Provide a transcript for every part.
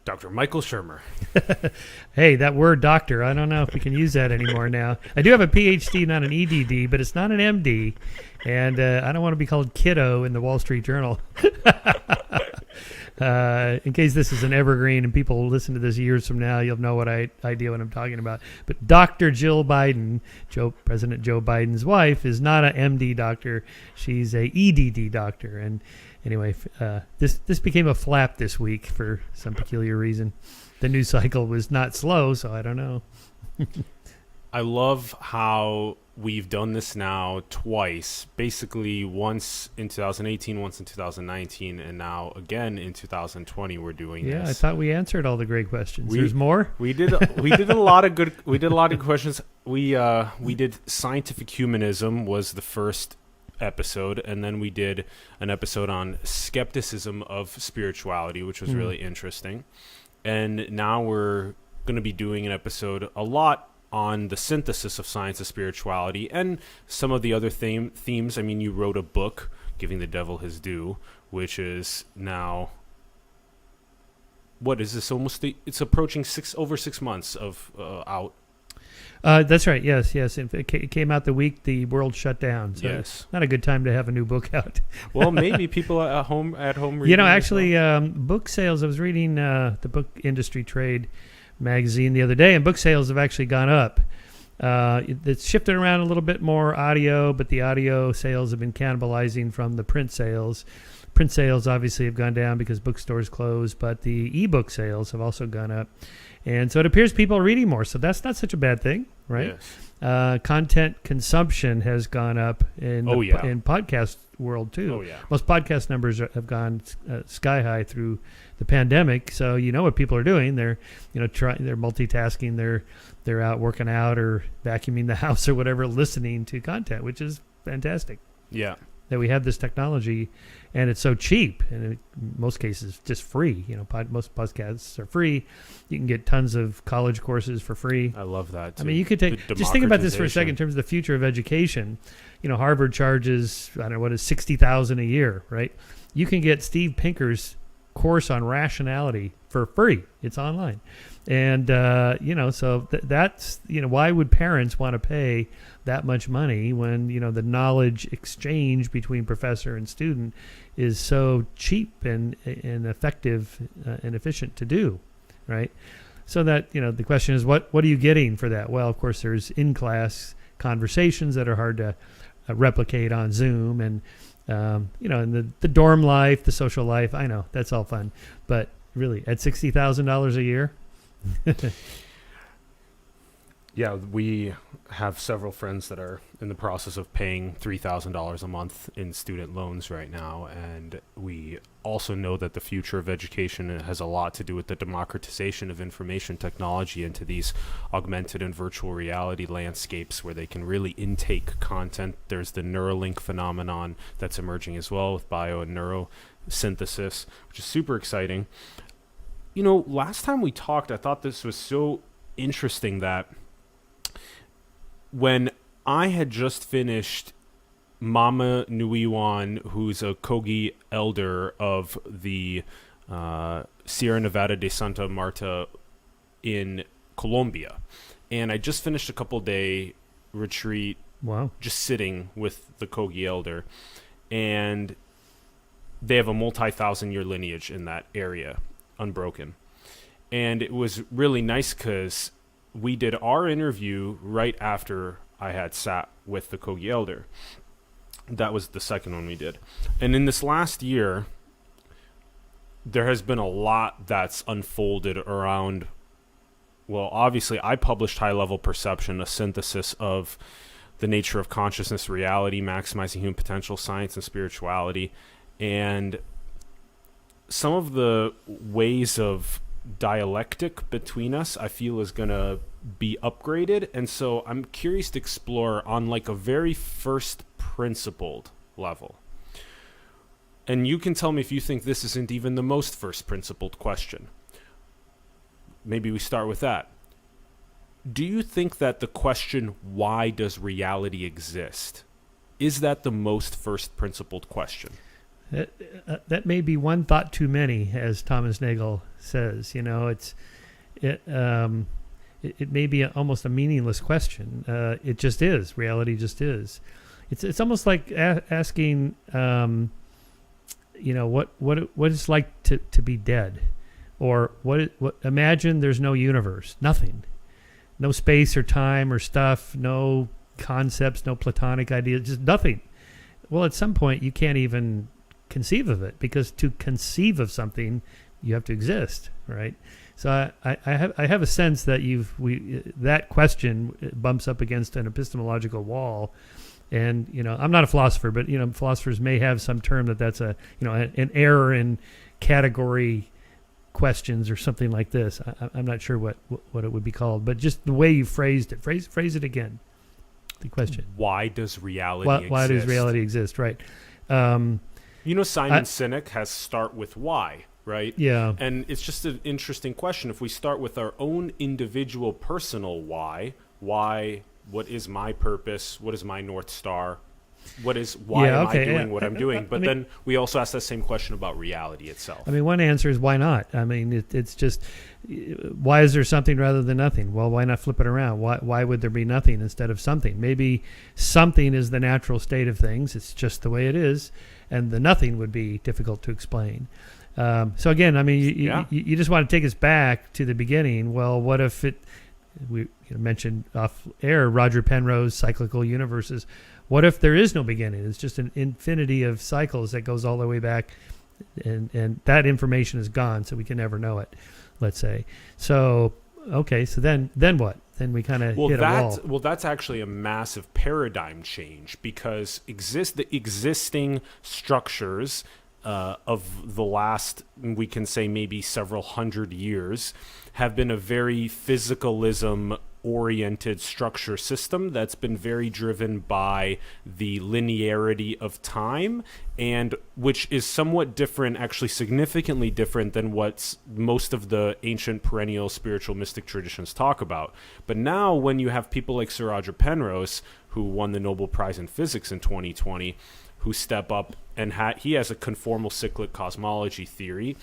Dr. Michael Shermer. Hey, that word doctor, I don't know if we can use that anymore now. I do have a PhD, not an EDD, but it's not an MD. And I don't want to be called kiddo in the Wall Street Journal. In case this is an evergreen and people listen to this years from now, you'll know what idea what I'm talking about. But Dr. Jill Biden, President Joe Biden's wife, is not an MD doctor. She's a EDD doctor. And anyway, this became a flap this week for some peculiar reason. The news cycle was not slow, so I don't know. I love how we've done this now twice, basically once in 2018, once in 2019, and now again in 2020 we're doing this. Yeah, I thought we answered all the great questions. There's more? We did a lot of good questions. We did scientific humanism was the first episode, and then we did an episode on skepticism of spirituality, which was really interesting. And now we're going to be doing an episode a lot on the synthesis of science and spirituality and some of the other themes. I mean, you wrote a book, Giving the Devil His Due, which is now, what is this, it's approaching over 6 months of out. That's right. Yes. It came out the week the world shut down. So yes. Not a good time to have a new book out. Well, maybe people at home reading. Actually, book sales. I was reading the Book Industry Trade magazine the other day, and book sales have actually gone up. It's shifted around a little bit more audio, but the audio sales have been cannibalizing from the print sales. Print sales obviously have gone down because bookstores closed, but the ebook sales have also gone up. And so it appears people are reading more, so that's not such a bad thing, right? Yes. Content consumption has gone up in in podcast world too. Oh, yeah. Most podcast numbers have gone sky high through the pandemic. So you know what people are doing? They're they're multitasking. They're out working out or vacuuming the house or whatever, listening to content, which is fantastic. Yeah. That we have this technology, and it's so cheap, and in most cases just free. Most podcasts are free. You can get tons of college courses for free. I love that too. I mean, you could just think about this for a second in terms of the future of education. Harvard charges, I don't know, what is $60,000 a year, right? You can get Steve Pinker's course on rationality for free. It's online. And, so that's, why would parents want to pay that much money when, the knowledge exchange between professor and student is so cheap and effective and efficient to do, right? So that, the question is, what are you getting for that? Well, of course, there's in-class conversations that are hard to replicate on Zoom, and, and the dorm life, the social life, I know, that's all fun. But really, at $60,000 a year? Yeah, we have several friends that are in the process of paying $3,000 a month in student loans right now, and we also know that the future of education has a lot to do with the democratization of information technology into these augmented and virtual reality landscapes where they can really intake content. There's the Neuralink phenomenon that's emerging as well with bio and neurosynthesis, which is super exciting. Last time we talked, I thought this was so interesting that when I had just finished Mama Nuiwan, who's a Kogi elder of the Sierra Nevada de Santa Marta in Colombia, and I just finished a couple-day retreat. Wow. Just sitting with the Kogi elder, and they have a multi-thousand-year lineage in that area, unbroken. And it was really nice because we did our interview right after I had sat with the Kogi elder. That was the second one we did. And in this last year, there has been a lot that's unfolded around, well, obviously I published High Level Perception, a synthesis of the nature of consciousness, reality, maximizing human potential, science, and spirituality. And some of the ways of dialectic between us, I feel, is going to be upgraded. And so I'm curious to explore on like a very first principled level. And you can tell me if you think this isn't even the most first principled question. Maybe we start with that. Do you think that the question, why does reality exist, is that the most first principled question? that may be one thought too many, as Thomas Nagel says. It may be almost a meaningless question. It just is. Reality just is. It's almost like asking, what it's like to be dead, or what imagine there's no universe, nothing, no space or time or stuff, no concepts, no Platonic ideas, just nothing. Well, at some point you can't even conceive of it, because to conceive of something you have to exist, right? So I have a sense that that question bumps up against an epistemological wall. And I'm not a philosopher, but philosophers may have some term that's an error in category questions or something like this. I'm not sure what it would be called, but just the way you phrased it. Phrase it again. The question: Why does reality exist? Why does reality exist? Right. Simon Sinek has start with why, right? Yeah. And it's just an interesting question. If we start with our own individual personal why, what is my purpose? What is my North Star? Why am I doing what I'm doing? But then we also ask that same question about reality itself. One answer is why not? It's just, why is there something rather than nothing? Well, why not flip it around? Why would there be nothing instead of something? Maybe something is the natural state of things. It's just the way it is. And the nothing would be difficult to explain. So again, you just want to take us back to the beginning. Well, what if we mentioned off air Roger Penrose cyclical universes. What if there is no beginning? It's just an infinity of cycles that goes all the way back, and that information is gone, so we can never know it, let's say. So okay, so then what? Then we kind of hit a wall. Well, that's actually a massive paradigm change, because the existing structures of the last, we can say maybe several hundred years, have been a very physicalism oriented structure system that's been very driven by the linearity of time, and which is somewhat different, actually significantly different than what most of the ancient perennial spiritual mystic traditions talk about. But now when you have people like Sir Roger Penrose, who won the Nobel Prize in Physics in 2020, who step up and he has a conformal cyclic cosmology theory.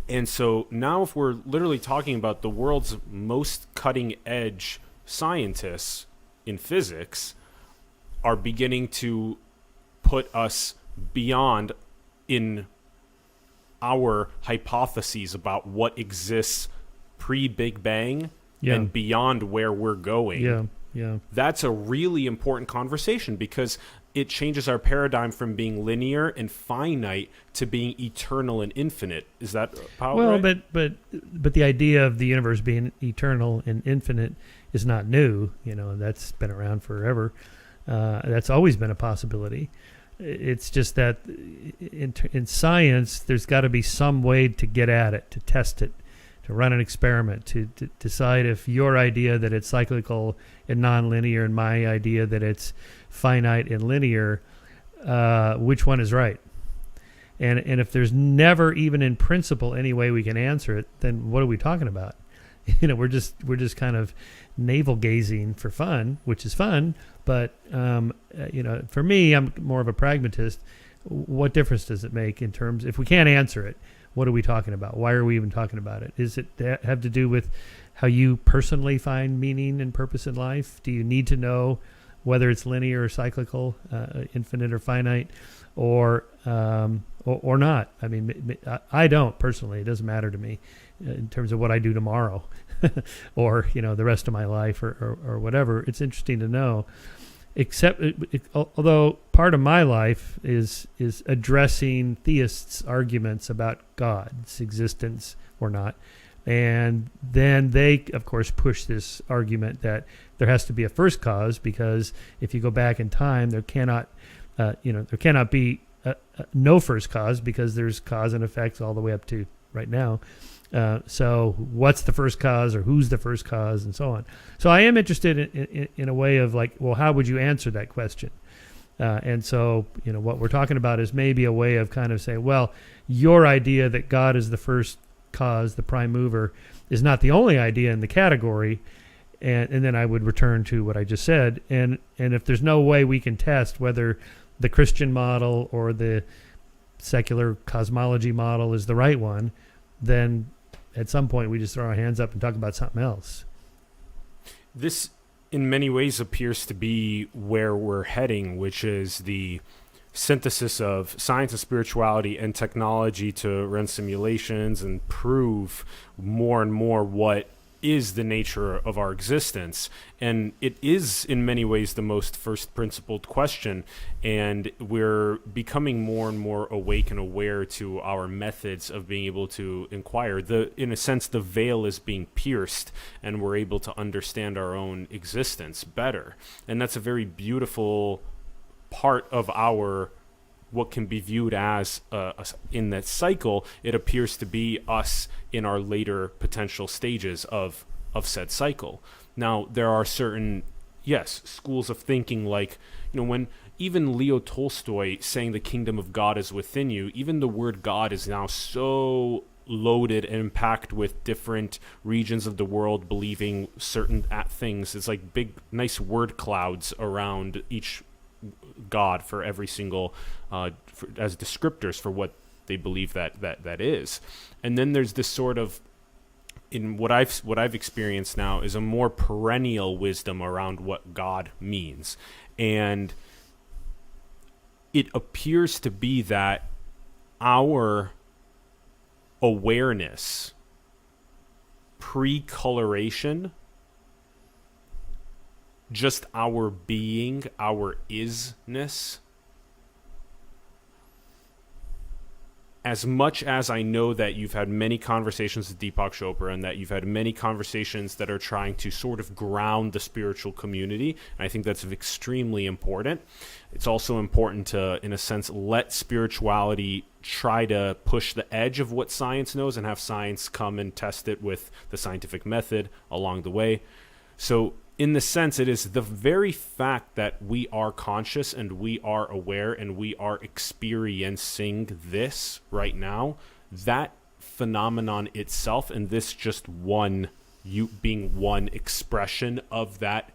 And so now if we're literally talking about the world's most cutting edge scientists in physics are beginning to put us beyond in our hypotheses about what exists pre-Big Bang and beyond where we're going. Yeah. That's a really important conversation, because it changes our paradigm from being linear and finite to being eternal and infinite. Is that right? But the idea of the universe being eternal and infinite is not new. That's been around forever. That's always been a possibility. It's just that in science, there's got to be some way to get at it, to test it, to run an experiment, to decide if your idea that it's cyclical and nonlinear and my idea that it's finite and linear, which one is right. And if there's never even in principle any way we can answer it, then what are we talking about? We're just kind of navel gazing for fun, which is fun. But for me, I'm more of a pragmatist. What difference does it make in terms, if we can't answer it, what are we talking about? Why are we even talking about it? Is it have to do with how you personally find meaning and purpose in life? Do you need to know whether it's linear or cyclical, infinite or finite, or not? I don't personally. It doesn't matter to me in terms of what I do tomorrow, or the rest of my life, or whatever. It's interesting to know. Except, although part of my life is addressing theists' arguments about God's existence or not, and then they, of course, push this argument that there has to be a first cause, because if you go back in time, there cannot be no first cause, because there's cause and effects all the way up to right now. So what's the first cause, or who's the first cause, and so on. So I am interested in a way of like, well, how would you answer that question? And so, what we're talking about is maybe a way of kind of saying, well, your idea that God is the first cause, the prime mover, is not the only idea in the category. And then I would return to what I just said. And if there's no way we can test whether the Christian model or the secular cosmology model is the right one, then at some point we just throw our hands up and talk about something else. This, in many ways, appears to be where we're heading, which is the synthesis of science and spirituality and technology to run simulations and prove more and more what is the nature of our existence. And it is in many ways the most first principled question, and we're becoming more and more awake and aware to our methods of being able to inquire. In a sense, the veil is being pierced, and we're able to understand our own existence better. And that's a very beautiful part of our what can be viewed as in that cycle. It appears to be us in our later potential stages of said cycle. Now, there are certain, schools of thinking, like, when even Leo Tolstoy saying the kingdom of God is within you, even the word God is now so loaded and packed with different regions of the world believing certain things. It's like big, nice word clouds around each God for every single as descriptors for what they believe that is. And then there's this sort of, in what I've experienced now, is a more perennial wisdom around what God means. And it appears to be that our awareness pre-coloration, just our being, our isness, as much as I know that you've had many conversations with Deepak Chopra and that you've had many conversations that are trying to sort of ground the spiritual community, and I think that's extremely important. It's also important to, in a sense, let spirituality try to push the edge of what science knows and have science come and test it with the scientific method along the way. So in the sense, it is the very fact that we are conscious and we are aware and we are experiencing this right now, that phenomenon itself, and this just one, you being one expression of that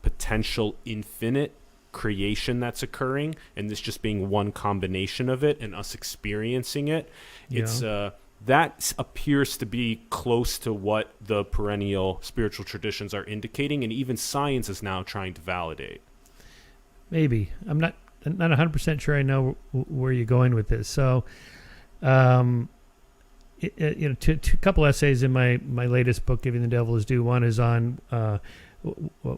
potential infinite creation that's occurring, and this just being one combination of it and us experiencing it, it's that appears to be close to what the perennial spiritual traditions are indicating, and even science is now trying to validate. Maybe. I'm not 100% sure I know where you're going with this. So, two couple essays in my latest book, Giving the Devil His Due. One is on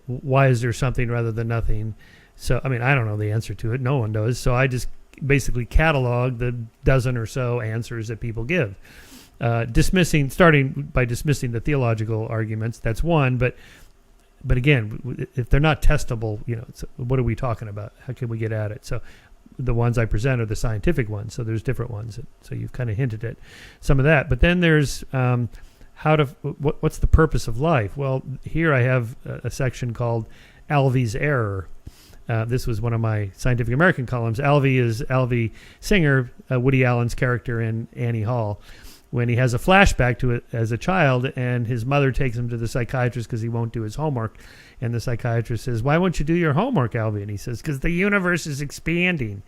why is there something rather than nothing. So, I mean, I don't know the answer to it. No one does. So I just basically catalog the dozen or so answers that people give, starting by dismissing the theological arguments. That's one, but again, if they're not testable, what are we talking about? How can we get at it? So the ones I present are the scientific ones. So there's different ones. So you've kind of hinted at some of that, but then there's what's the purpose of life? Well, here I have a section called Alvey's Error. This was one of my Scientific American columns. Alvey is Alvey Singer, Woody Allen's character in Annie Hall, when he has a flashback to it as a child, and his mother takes him to the psychiatrist because he won't do his homework. And the psychiatrist says, "Why won't you do your homework, Alvey?" And he says, "Because the universe is expanding."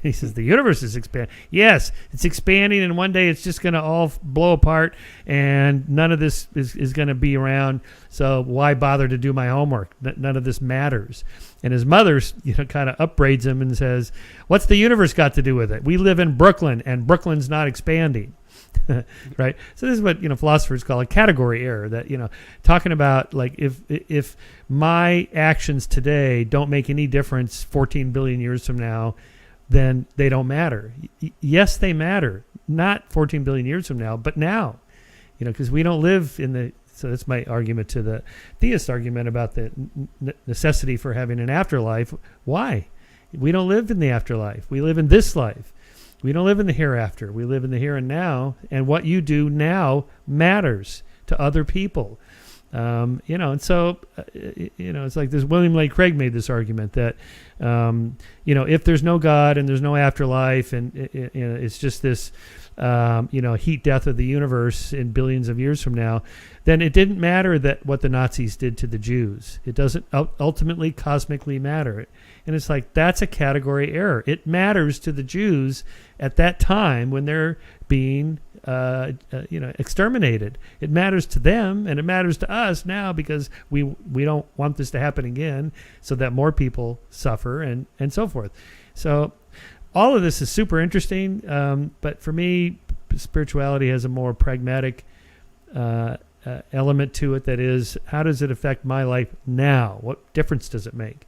He says, "The universe is expanding." Yes, it's expanding, and one day it's just going to all blow apart, and none of this is going to be around. So why bother to do my homework? None of this matters. And his mother, kind of upbraids him and says, "What's the universe got to do with it? We live in Brooklyn, and Brooklyn's not expanding." Right? So this is what philosophers call a category error. That talking about, like, if my actions today don't make any difference 14 billion years from now, then they don't matter. Yes, they matter. Not 14 billion years from now, but now. Because we don't live in the... So that's my argument to the theist argument about the necessity for having an afterlife. Why? We don't live in the afterlife. We live in this life. We don't live in the hereafter. We live in the here and now. And what you do now matters to other people. And so, it's like this. William Lane Craig made this argument that, if there's no God and there's no afterlife, and it's just this heat death of the universe in billions of years from now, then it didn't matter that what the Nazis did to the Jews. It doesn't ultimately cosmically matter. And it's like, that's a category error. It matters to the Jews at that time when they're being exterminated. It matters to them, and it matters to us now because we don't want this to happen again, so that more people suffer and so forth. So all of this is super interesting, but for me, spirituality has a more pragmatic element to it. That is, how does it affect my life now? What difference does it make?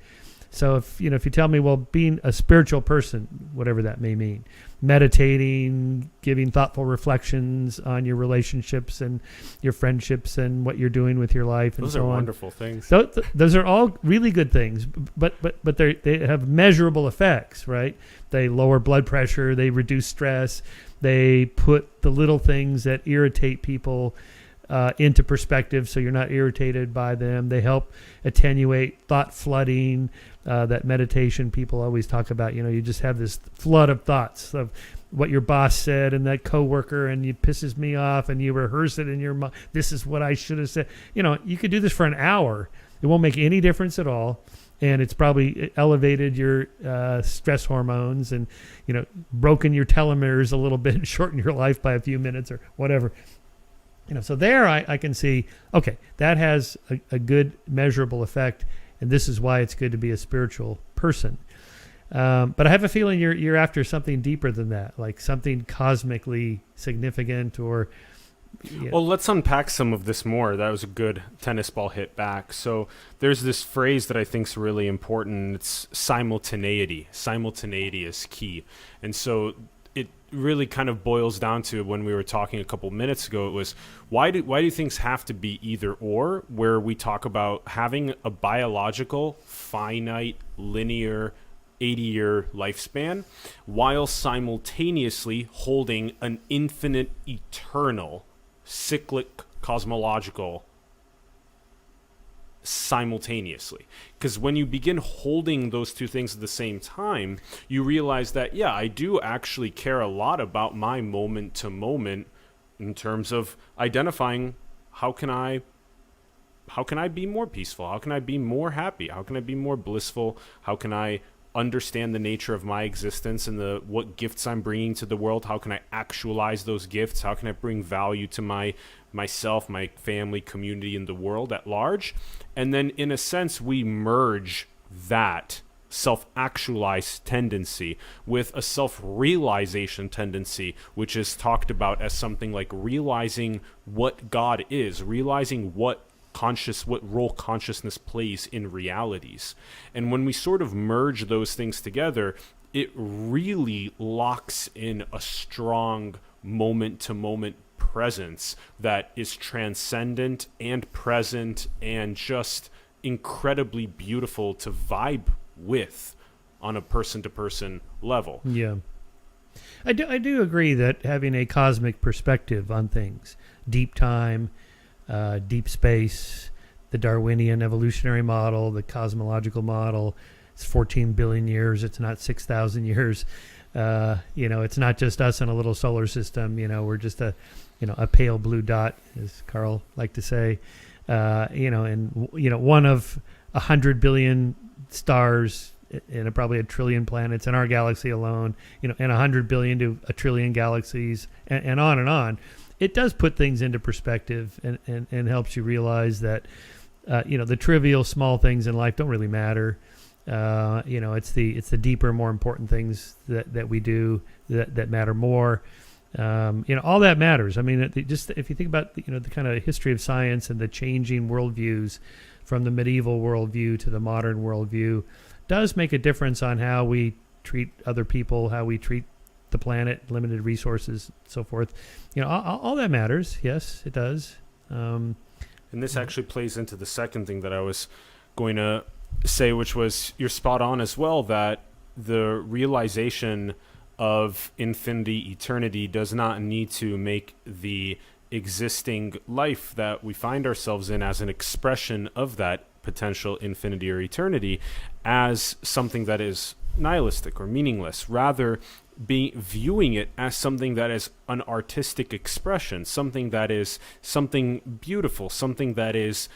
So if you tell me, well, being a spiritual person, whatever that may mean, meditating, giving thoughtful reflections on your relationships and your friendships and what you're doing with your life and those so on. Those are wonderful things. Those are all really good things, but they have measurable effects, right? They lower blood pressure, they reduce stress, they put the little things that irritate people into perspective, so you're not irritated by them. They help attenuate thought flooding. That meditation people always talk about. You just have this flood of thoughts of what your boss said and that coworker, and it pisses me off, and you rehearse it in your mind. This is what I should have said. You could do this for an hour. It won't make any difference at all, and it's probably elevated your stress hormones and broken your telomeres a little bit and shortened your life by a few minutes or whatever. So there I can see, okay, that has a good measurable effect, and this is why it's good to be a spiritual person. But I have a feeling you're after something deeper than that, like something cosmically significant or... Well, let's unpack some of this more. That was a good tennis ball hit back. So there's this phrase that I think is really important. It's simultaneity. Simultaneity is key. And so it really kind of boils down to, when we were talking a couple minutes ago, it was why do things have to be either or, where we talk about having a biological, finite, linear 80-year lifespan while simultaneously holding an infinite, eternal, cyclic, cosmological simultaneously. Because when you begin holding those two things at the same time, you realize that, yeah, I do actually care a lot about my moment to moment in terms of identifying how can I be more peaceful? How can I be more happy? How can I be more blissful? How can I understand the nature of my existence and what gifts I'm bringing to the world? How can I actualize those gifts? How can I bring value to myself, my family, community, and the world at large? And then in a sense, we merge that self-actualized tendency with a self-realization tendency, which is talked about as something like realizing what God is, realizing what role consciousness plays in realities. And when we sort of merge those things together, it really locks in a strong moment-to-moment presence that is transcendent and present and just incredibly beautiful to vibe with on a person-to-person level. Yeah. I do agree that having a cosmic perspective on things, deep time, deep space, the Darwinian evolutionary model, the cosmological model, it's 14 billion years. It's not 6,000 years. It's not just us in a little solar system. We're just a pale blue dot, as Carl liked to say. One of 100 billion stars and probably a trillion planets in our galaxy alone, and 100 billion to a trillion galaxies, and on and on. It does put things into perspective and helps you realize that, the trivial small things in life don't really matter. It's the deeper, more important things that we do that matter more. All that matters. I mean, just if you think about the kind of history of science and the changing worldviews from the medieval worldview to the modern worldview, does make a difference on how we treat other people, how we treat the planet, limited resources, so forth. All that matters. Yes, it does. And this actually plays into the second thing that I was going to say, which was, you're spot on as well, that the realization of infinity, eternity, does not need to make the existing life that we find ourselves in as an expression of that potential infinity or eternity as something that is nihilistic or meaningless. Rather, viewing it as something that is an artistic expression, something that is something beautiful, something that is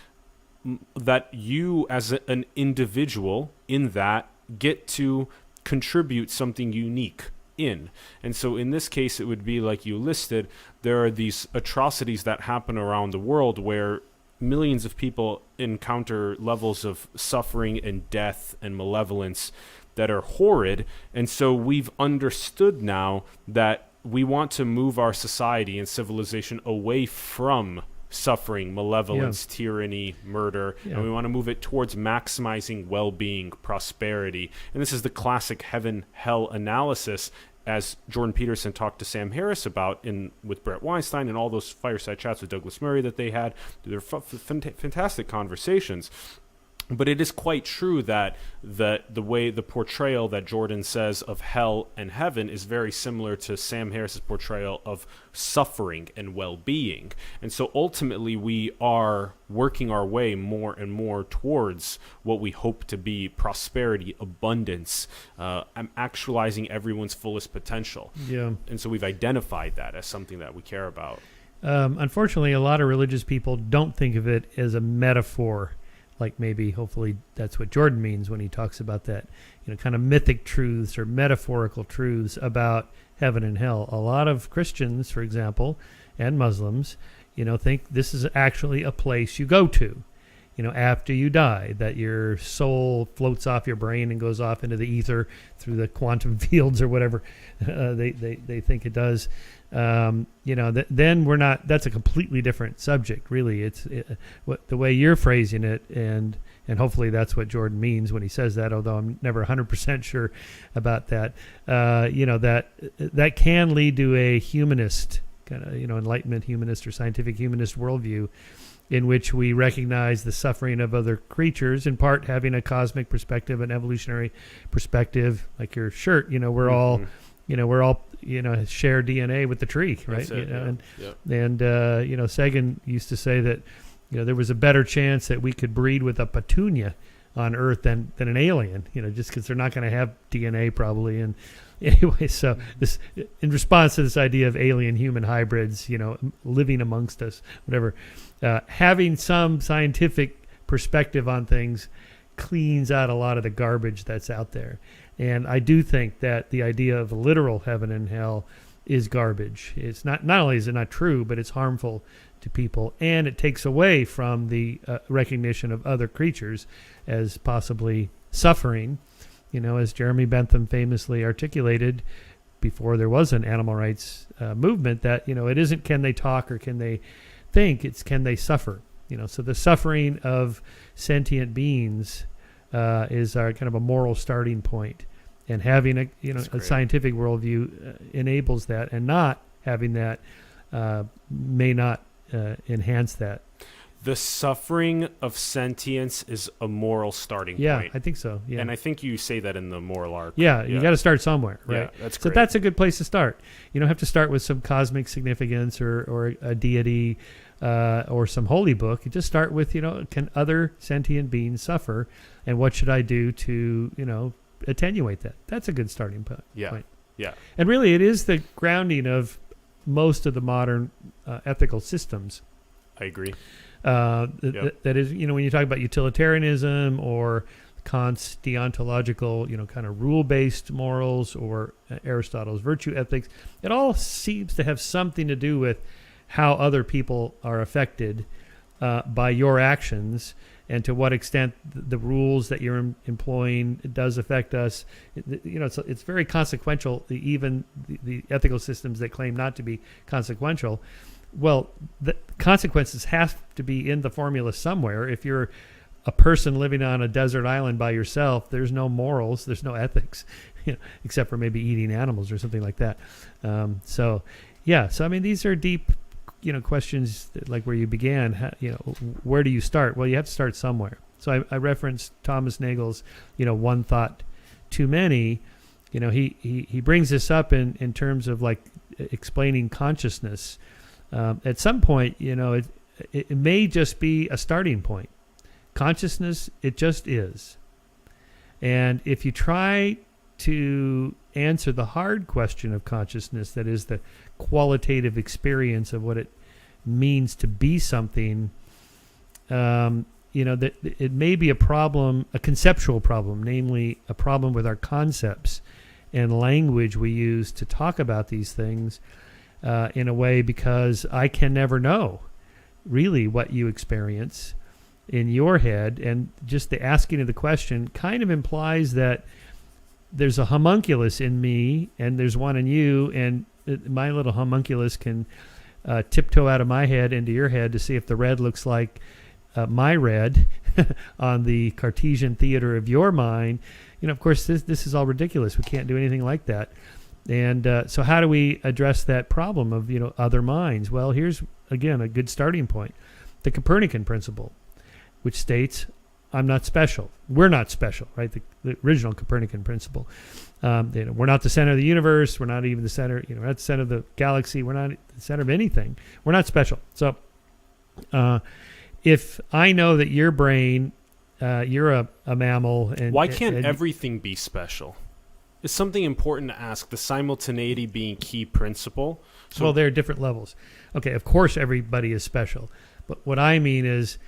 that you as an individual in that get to contribute something unique in. And so in this case, it would be like you listed, there are these atrocities that happen around the world where millions of people encounter levels of suffering and death and malevolence that are horrid. And so we've understood now that we want to move our society and civilization away from suffering, malevolence, tyranny, murder, and we want to move it towards maximizing well-being, prosperity. And this is the classic heaven-hell analysis, as Jordan Peterson talked to Sam Harris about with Brett Weinstein and all those fireside chats with Douglas Murray that they had. They're fantastic conversations. But it is quite true that the portrayal that Jordan says of hell and heaven is very similar to Sam Harris's portrayal of suffering and well-being. And so ultimately we are working our way more and more towards what we hope to be prosperity, abundance, actualizing everyone's fullest potential. Yeah. And so we've identified that as something that we care about. Unfortunately, a lot of religious people don't think of it as a metaphor. Like maybe, hopefully, that's what Jordan means when he talks about that, kind of mythic truths or metaphorical truths about heaven and hell. A lot of Christians, for example, and Muslims, think this is actually a place you go to, after you die, that your soul floats off your brain and goes off into the ether through the quantum fields or whatever they think it does. Then we're not. That's a completely different subject, really. It's the way you're phrasing it, and hopefully that's what Jordan means when he says that. Although I'm never 100% sure about that. That can lead to a humanist kind of enlightenment humanist or scientific humanist worldview, in which we recognize the suffering of other creatures, in part having a cosmic perspective, an evolutionary perspective, like your shirt. We're all. We're all, share DNA with the tree, right? And Sagan used to say that, there was a better chance that we could breed with a petunia on Earth than an alien, just because they're not going to have DNA probably. And anyway, so this, in response to this idea of alien human hybrids, living amongst us, whatever, having some scientific perspective on things cleans out a lot of the garbage that's out there. And I do think that the idea of literal heaven and hell is garbage. It's not only is it not true, but it's harmful to people, and it takes away from the recognition of other creatures as possibly suffering. As Jeremy Bentham famously articulated before there was an animal rights movement, that it isn't can they talk or can they think, it's can they suffer. So the suffering of sentient beings is our kind of a moral starting point, and having a scientific worldview enables that, and not having that may not enhance that. The suffering of sentience is a moral starting point. Yeah, I think so. Yeah, and I think you say that in the moral arc. Yeah, you got to start somewhere, right? Yeah, that's great. So that's a good place to start. You don't have to start with some cosmic significance or a deity or some holy book. You just start with, can other sentient beings suffer, and what should I do to, attenuate that? That's a good starting point. Yeah. Yeah. And really, it is the grounding of most of the modern ethical systems. I agree. That is, when you talk about utilitarianism or Kant's deontological, kind of rule-based morals, or Aristotle's virtue ethics, it all seems to have something to do with how other people are affected by your actions, and to what extent the rules that you're employing does affect us. It's very consequential. Even the ethical systems that claim not to be consequential, well, the consequences have to be in the formula somewhere. If you're a person living on a desert island by yourself, there's no morals, there's no ethics, except for maybe eating animals or something like that. So I mean, these are deep, questions like where you began. Where do you start? Well, you have to start somewhere. So I referenced Thomas Nagel's, One Thought Too Many. He brings this up in terms of like explaining consciousness. At some point, it may just be a starting point. Consciousness, it just is. And if you try to answer the hard question of consciousness, that is the qualitative experience of what it means to be something, that it may be a problem, a conceptual problem, namely a problem with our concepts and language we use to talk about these things in a way, because I can never know really what you experience in your head. And just the asking of the question kind of implies that there's a homunculus in me and there's one in you, and my little homunculus can tiptoe out of my head into your head to see if the red looks like my red on the Cartesian theater of your mind. Of course, this is all ridiculous. We can't do anything like that. And so how do we address that problem of, other minds? Well, here's, again, a good starting point. The Copernican principle, which states, I'm not special. We're not special, right? The original Copernican principle. We're not the center of the universe. We're not even the center, we're not the center of the galaxy. We're not the center of anything. We're not special. So if I know that your brain, you're a mammal. And why can't everything be special? Is something important to ask, the simultaneity being key principle. So, well, there are different levels. Okay, of course everybody is special. But what I mean is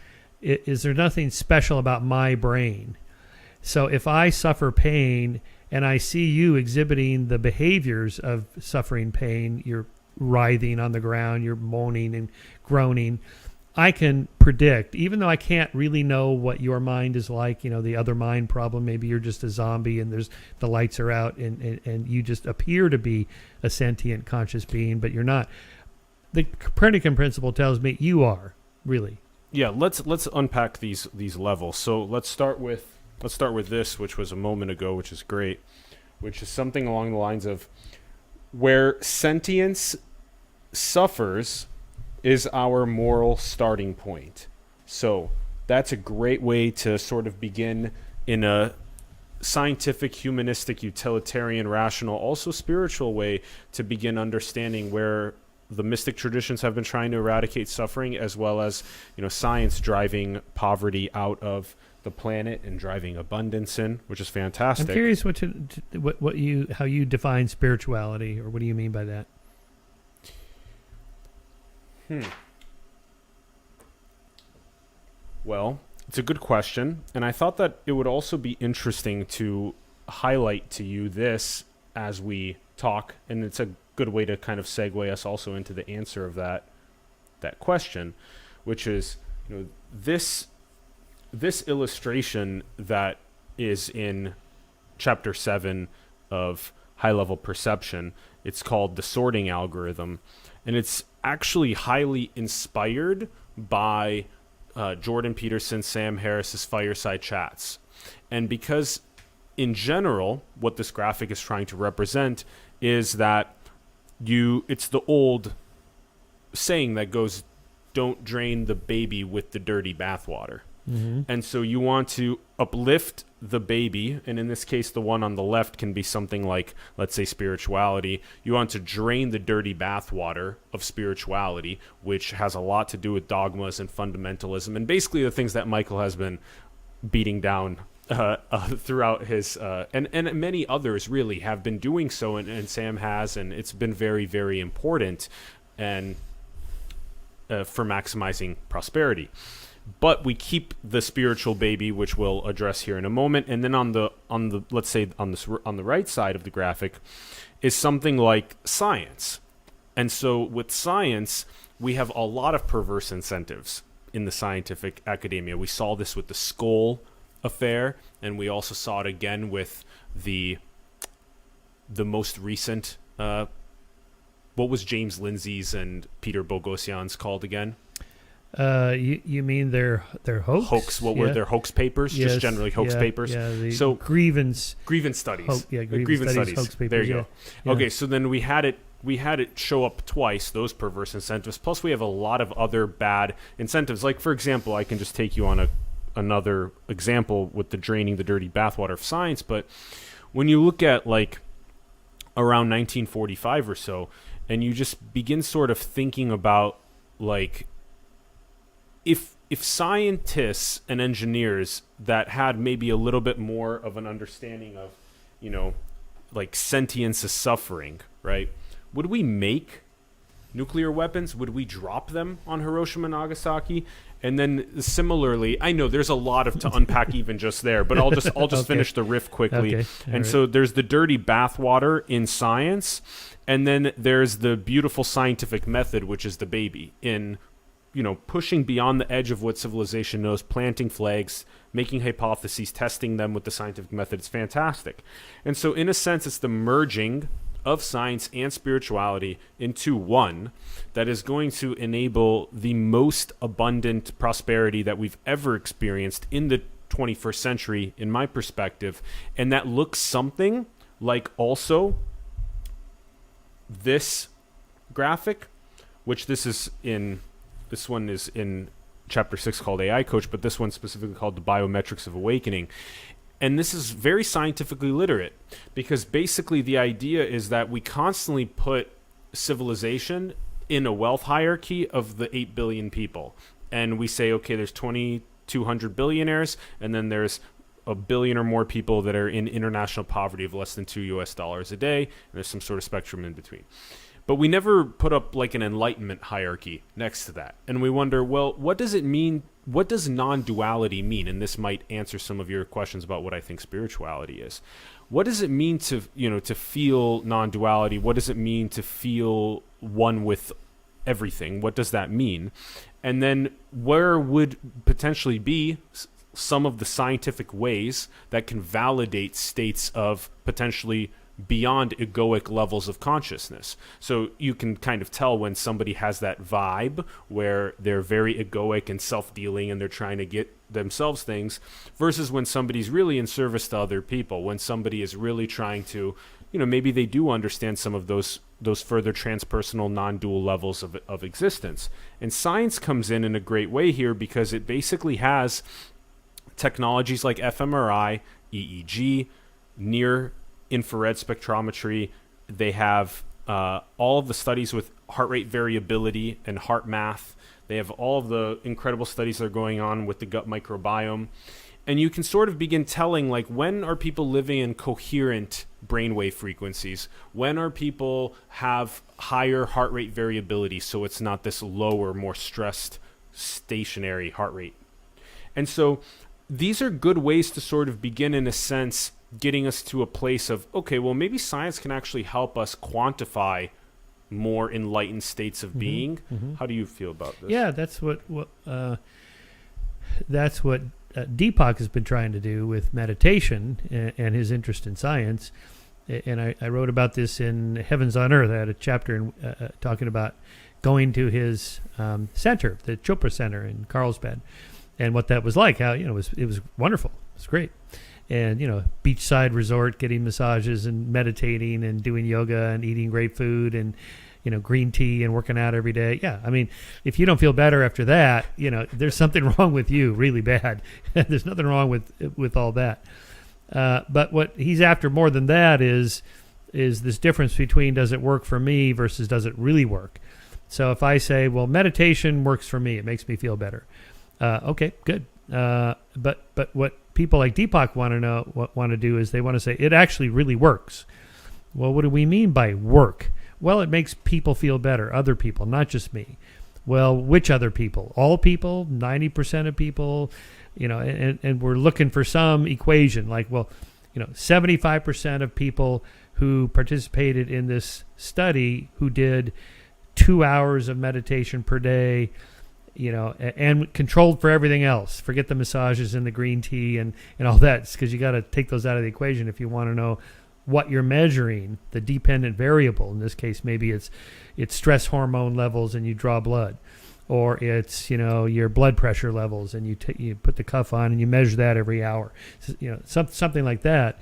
there nothing special about my brain? So if I suffer pain and I see you exhibiting the behaviors of suffering pain, you're writhing on the ground, you're moaning and groaning, I can predict, even though I can't really know what your mind is like, the other mind problem, maybe you're just a zombie and the lights are out and you just appear to be a sentient conscious being, but you're not. The Copernican principle tells me you are, really. Yeah, let's unpack these levels. So let's start with this, which was a moment ago, which is great, which is something along the lines of where sentience suffers is our moral starting point. So that's a great way to sort of begin in a scientific, humanistic, utilitarian, rational, also spiritual way to begin understanding where the mystic traditions have been trying to eradicate suffering, as well as science driving poverty out of the planet and driving abundance in, which is fantastic. I'm curious how you define spirituality, or what do you mean by that? Well, it's a good question, and I thought that it would also be interesting to highlight to you this as we talk, and it's a good way to kind of segue us also into the answer of that question, which is this illustration that is in chapter 7 of High Level Perception. It's called the sorting algorithm, and it's actually highly inspired by Jordan Peterson, Sam Harris's Fireside Chats. And because in general, what this graphic is trying to represent is that it's the old saying that goes, don't drain the baby with the dirty bathwater. Mm-hmm. And so you want to uplift the baby, and in this case, the one on the left can be something like, let's say, spirituality. You want to drain the dirty bathwater of spirituality, which has a lot to do with dogmas and fundamentalism, and basically the things that Michael has been beating down throughout his, and many others really have been doing so, and Sam has, and it's been very, very important and for maximizing prosperity. But we keep the spiritual baby, which we'll address here in a moment, and then on the let's say on the right side of the graphic is something like science. And so with science, we have a lot of perverse incentives in the scientific academia. We saw this with the Skoll affair, and we also saw it again with the most recent what was James Lindsay's and Peter Boghossian's called again? You mean their hoax? What were their hoax papers? Yes, just generally hoax papers. Yeah, so grievance studies. Grievance studies. Hoax papers, there you go. Yeah. Okay, so then we had it show up twice, those perverse incentives. Plus, we have a lot of other bad incentives. Like, for example, I can just take you on another example with the draining the dirty bathwater of science. But when you look at like around 1945 or so, and you just begin sort of thinking about like, if scientists and engineers that had maybe a little bit more of an understanding of, like sentience is suffering, right? Would we make nuclear weapons? Would we drop them on Hiroshima and Nagasaki? And then similarly, I know there's a lot to unpack even just there, but I'll just Okay. finish the riff quickly. Okay. And All right. so there's the dirty bathwater in science, and then there's the beautiful scientific method, which is the baby in, pushing beyond the edge of what civilization knows, planting flags, making hypotheses, testing them with the scientific method. It's fantastic. And so in a sense, it's the merging of science and spirituality into one that is going to enable the most abundant prosperity that we've ever experienced in the 21st century, in my perspective. And that looks something like also this graphic, which this one is in chapter 6 called AI Coach, but this one specifically called the Biometrics of Awakening. And this is very scientifically literate, because basically the idea is that we constantly put civilization in a wealth hierarchy of the 8 billion people. And we say, okay, there's 2,200 billionaires, and then there's a billion or more people that are in international poverty of less than $2 a day, and there's some sort of spectrum in between. But we never put up like an enlightenment hierarchy next to that. And we wonder, well, what does it mean? What does non-duality mean? And this might answer some of your questions about what I think spirituality is. What does it mean to feel non-duality? What does it mean to feel one with everything? What does that mean? And then where would potentially be some of the scientific ways that can validate states of potentially beyond egoic levels of consciousness? So you can kind of tell when somebody has that vibe where they're very egoic and self-dealing and they're trying to get themselves things, versus when somebody's really in service to other people, when somebody is really trying to, maybe they do understand some of those further transpersonal non-dual levels of existence. And science comes in a great way here, because it basically has technologies like fMRI, EEG, near infrared spectrometry. They have all of the studies with heart rate variability and heart math. They have all of the incredible studies that are going on with the gut microbiome. And you can sort of begin telling, like, when are people living in coherent brainwave frequencies? When are people have higher heart rate variability, so it's not this lower, more stressed, stationary heart rate? And so these are good ways to sort of begin, in a sense, getting us to a place of, okay, well, maybe science can actually help us quantify more enlightened states of being. Mm-hmm. How do you feel about this? Yeah, that's what Deepak has been trying to do with meditation and his interest in science. And I wrote about this in Heavens on Earth. I had a chapter talking about going to his center, the Chopra Center in Carlsbad, and what that was like. How it was wonderful. It was great. And, beachside resort, getting massages and meditating and doing yoga and eating great food and, green tea and working out every day. Yeah. I mean, if you don't feel better after that, there's something wrong with you really bad. There's nothing wrong with all that. But what he's after more than that is this difference between does it work for me versus does it really work? So if I say, well, meditation works for me, it makes me feel better. Okay, good. But what people like Deepak want to do is they want to say it actually really works. Well, what do we mean by work? Well, it makes people feel better, other people, not just me. Well, which other people? All people, 90% of people, and we're looking for some equation like, well, 75% of people who participated in this study who did 2 hours of meditation per day, and controlled for everything else. Forget the massages and the green tea and all that, because you got to take those out of the equation if you want to know what you're measuring, the dependent variable. In this case, maybe it's stress hormone levels and you draw blood, or it's your blood pressure levels and you put the cuff on and you measure that every hour. So, something like that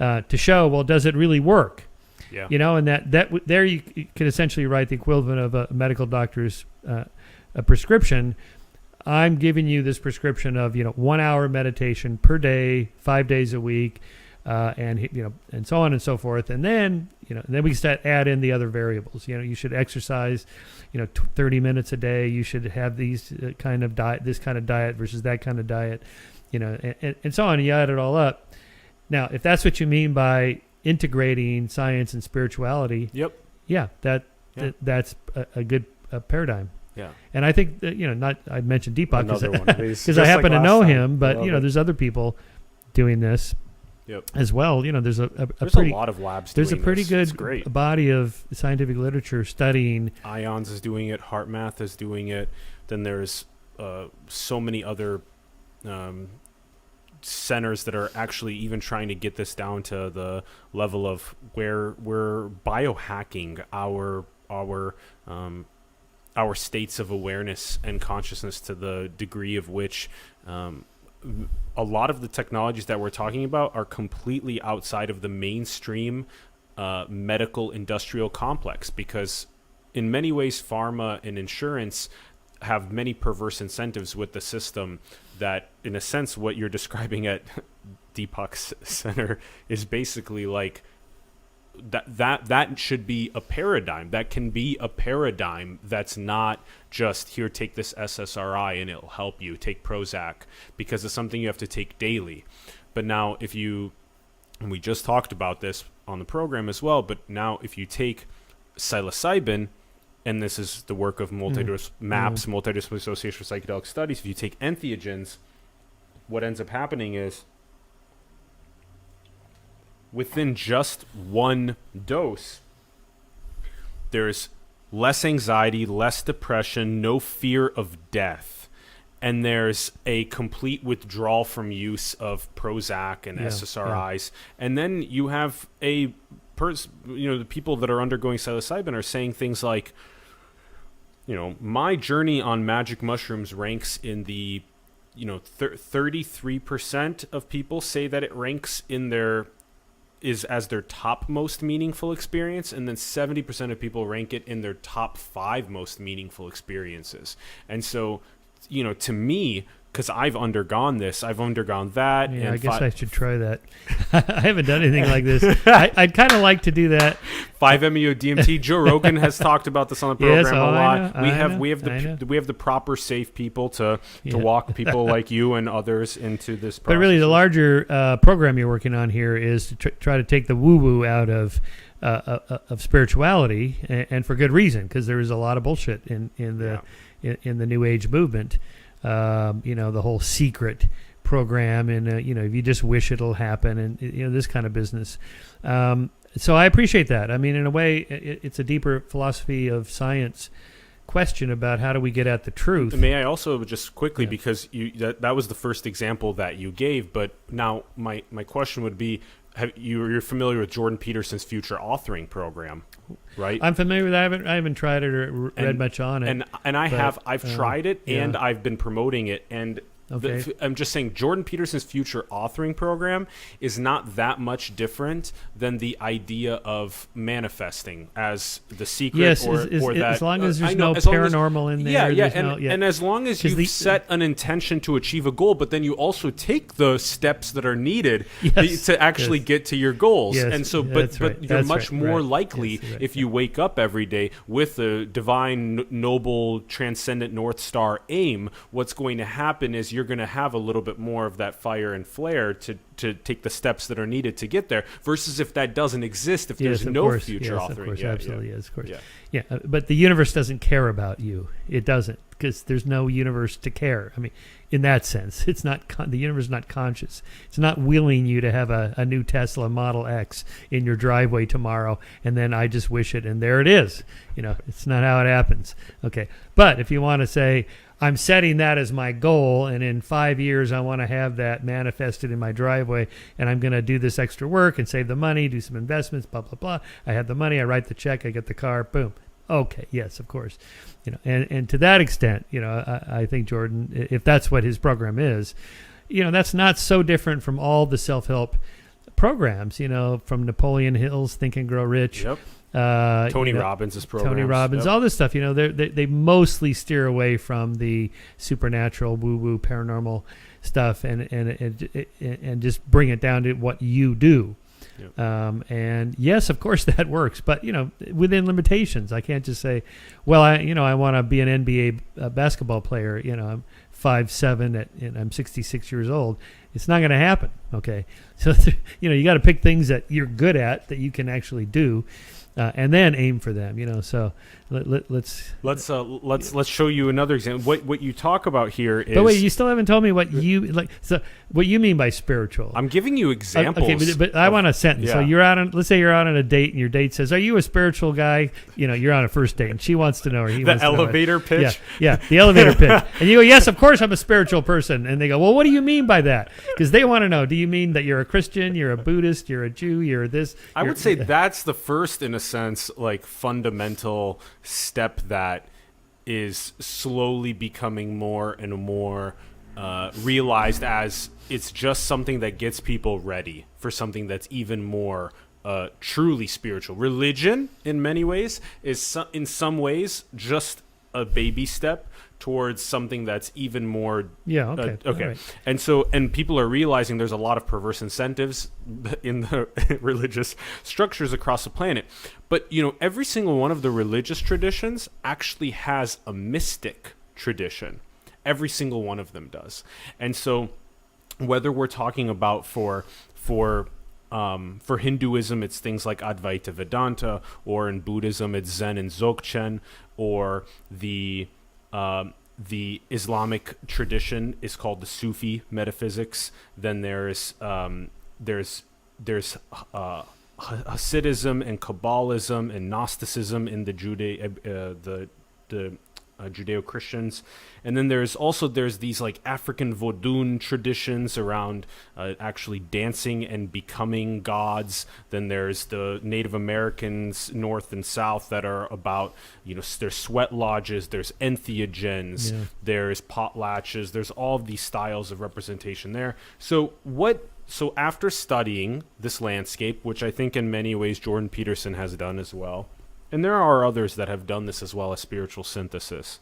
to show, well, does it really work? Yeah. And that there you can essentially write the equivalent of a medical doctor's a prescription. I'm giving you this prescription of 1 hour meditation per day, 5 days a week, and so on and so forth. And then then we can add in the other variables. You should exercise 30 minutes a day. You should have these kind of diet, this kind of diet versus that kind of diet, and so on. You add it all up. Now, if that's what you mean by integrating science and spirituality. Yep. Yeah, that's a good paradigm. Yeah. And I think that, I mentioned Deepak Another one of these. because I happen to know him, but Love it. there's other people doing this Yep. as well. There's a There's pretty a lot of labs there's a doing pretty this. It's good great. body of scientific literature studying. IONS is doing it. HeartMath is doing it. Then there's so many other centers that are actually even trying to get this down to the level of where we're biohacking our states of awareness and consciousness to the degree of which a lot of the technologies that we're talking about are completely outside of the mainstream medical industrial complex, because in many ways pharma and insurance have many perverse incentives with the system that, in a sense, what you're describing at Deepak's center is basically like that should be a paradigm. That can be a paradigm that's not just, here, take this SSRI and it'll help you. Take Prozac because it's something you have to take daily. But now and we just talked about this on the program as well, but now if you take psilocybin, and this is the work of MAPS, Multidisciplinary Association for Psychedelic Studies, if you take entheogens, what ends up happening is within just one dose, there's less anxiety, less depression, no fear of death. And there's a complete withdrawal from use of Prozac and SSRIs. And then you have the people that are undergoing psilocybin are saying things like, my journey on magic mushrooms ranks in the, 33% of people say that it ranks in as their top most meaningful experience, and then 70% of people rank it in their top 5 most meaningful experiences. And so, to me, because I've undergone this, I've undergone that. Yeah, and I guess I should try that. I haven't done anything like this. I'd kind of like to do that. 5-MeO DMT. Joe Rogan has talked about this on the program a lot. We have the proper safe people to walk people like you and others into this process. But really, the larger program you're working on here is to try to take the woo-woo out of spirituality, and for good reason, because there is a lot of bullshit in the New Age movement. The whole secret program, and if you just wish it'll happen, and this kind of business. So I appreciate that. I mean, in a way, it's a deeper philosophy of science question about how do we get at the truth. May I also just quickly, because that was the first example that you gave, but now my question would be, you're familiar with Jordan Peterson's future authoring program, right? I'm familiar with it. I haven't tried it or read much on it. And I've tried it, and I've been promoting it, and I'm just saying Jordan Peterson's future authoring program is not that much different than the idea of manifesting as the secret. Yes, or that, as long as there's no paranormal in there. And as long as you've set an intention to achieve a goal, but then you also take the steps that are needed to actually get to your goals. Yes, and so, but you're much more likely if you wake up every day with a divine, noble, transcendent North Star aim. What's going to happen is you're going to have a little bit more of that fire and flare to take the steps that are needed to get there, versus if that doesn't exist, if there's no future authoring. Of course, absolutely, yes, of course. Yeah, but the universe doesn't care about you. It doesn't, because there's no universe to care. I mean, in that sense, it's not the universe is not conscious. It's not willing you to have a new Tesla Model X in your driveway tomorrow, and then I just wish it, and there it is. It's not how it happens. Okay, but if you want to say, I'm setting that as my goal, and in 5 years I want to have that manifested in my driveway, and I'm going to do this extra work and save the money, do some investments, blah, blah, blah. I have the money, I write the check, I get the car, boom. Okay, yes, of course. And to that extent, I think Jordan, if that's what his program is, that's not so different from all the self-help programs, from Napoleon Hill's Think and Grow Rich. Yep. Tony Robbins' program. Tony Robbins, all this stuff. They mostly steer away from the supernatural, woo-woo, paranormal stuff, and just bring it down to what you do. Yep. And yes, of course that works, but within limitations. I can't just say, well, I want to be an NBA basketball player. I'm 5'7" and I'm 66 years old. It's not going to happen. Okay, so you got to pick things that you're good at that you can actually do, and then aim for them. So let's show you another example. What you talk about here is. But wait, you still haven't told me what you like. So what you mean by spiritual? I'm giving you examples. Okay, but I want a sentence. Yeah. So you're out on. Let's say you're out on a date, and your date says, "Are you a spiritual guy?" You're on a first date, and she wants to know, or he the wants to know. elevator pitch. Yeah, the elevator pitch. And you go, "Yes, of course, I'm a spiritual person." And they go, "Well, what do you mean by that?" Because they want to know. Do you mean that you're a Christian, you're a Buddhist, you're a Jew, you're this? I would say that's the first, in a sense, like fundamental step that is slowly becoming more and more realized as it's just something that gets people ready for something that's even more truly spiritual. Religion, in many ways, is in some ways just a baby step towards something that's even more okay. Right. And people are realizing there's a lot of perverse incentives in the religious structures across the planet, but every single one of the religious traditions actually has a mystic tradition. Every single one of them does. And so whether we're talking about for Hinduism, it's things like Advaita Vedanta, or in Buddhism, it's Zen and Dzogchen, or the Islamic tradition is called the Sufi metaphysics. Then there's Hasidism and Kabbalism and Gnosticism in the Judeo-Christians. And then there's these like African Vodun traditions around actually dancing and becoming gods. Then there's the Native Americans north and south that are about, there's sweat lodges, there's entheogens, there's potlatches, there's all of these styles of representation there. So after studying this landscape, which I think in many ways Jordan Peterson has done as well, and there are others that have done this as well as spiritual synthesis,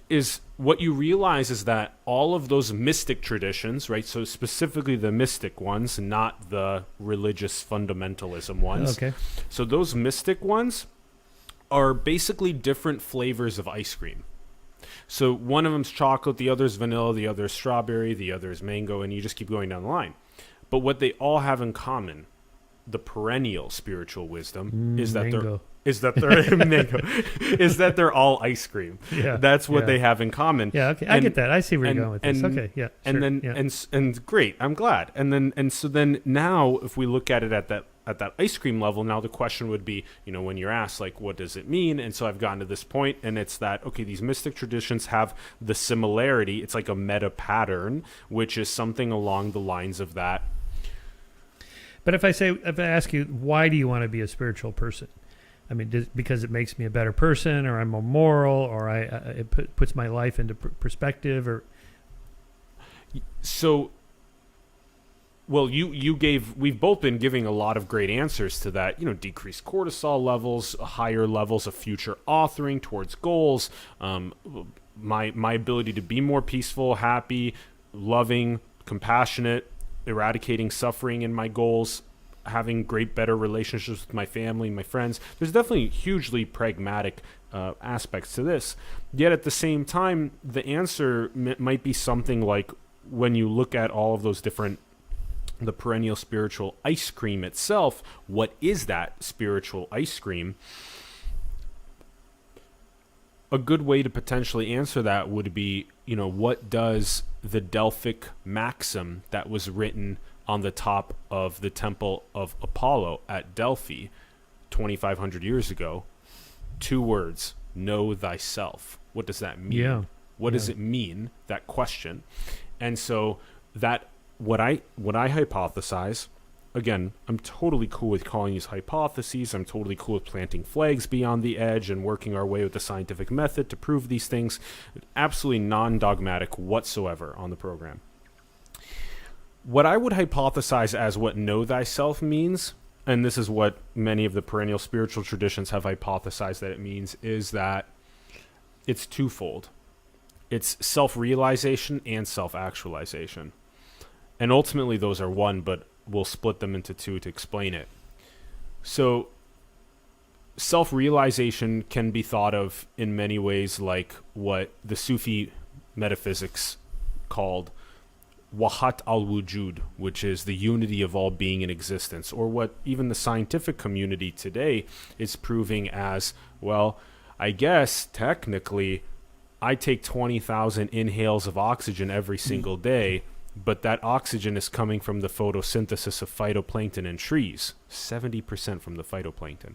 is what you realize is that all of those mystic traditions, right? So specifically the mystic ones, not the religious fundamentalism ones. Okay. So those mystic ones are basically different flavors of ice cream. So one of them's chocolate, the other's vanilla, the other's strawberry, the other's mango, and you just keep going down the line. But what they all have in common, the perennial spiritual wisdom, is that mango. they're all ice cream. Yeah, that's what they have in common. Yeah, okay, I get that. I see where you're going with this. Okay, yeah, and sure, then and great, I'm glad. And so then now, if we look at it at that ice cream level, now the question would be, when you're asked like, what does it mean? And so I've gotten to this point, and it's that these mystic traditions have the similarity. It's like a meta pattern, which is something along the lines of that. But if I ask you, why do you want to be a spiritual person? I mean, because it makes me a better person, or I'm more moral, or it puts my life into perspective, or so. Well, we've both been giving a lot of great answers to that. Decreased cortisol levels, higher levels of future authoring towards goals, my ability to be more peaceful, happy, loving, compassionate, eradicating suffering in my goals, having better relationships with my family, my friends. There's definitely hugely pragmatic aspects to this. Yet at the same time, the answer might be something like, when you look at all of those different, the perennial spiritual ice cream itself, what is that spiritual ice cream? A good way to potentially answer that would be, what does the Delphic maxim that was written on the top of the temple of Apollo at Delphi 2,500 years ago? 2 words: know thyself. What does that mean? Yeah. What does it mean, that question? And so that what I hypothesize, again, I'm totally cool with calling these hypotheses. I'm totally cool with planting flags beyond the edge and working our way with the scientific method to prove these things. Absolutely non-dogmatic whatsoever on the program. What I would hypothesize as what know thyself means, and this is what many of the perennial spiritual traditions have hypothesized that it means, is that it's twofold. It's self-realization and self-actualization. And ultimately those are one, but we'll split them into two to explain it. So self-realization can be thought of in many ways like what the Sufi metaphysics called Wahat al-Wujud, which is the unity of all being in existence, or what even the scientific community today is proving as, well, I guess technically I take 20,000 inhales of oxygen every single day, but that oxygen is coming from the photosynthesis of phytoplankton in trees, 70% from the phytoplankton.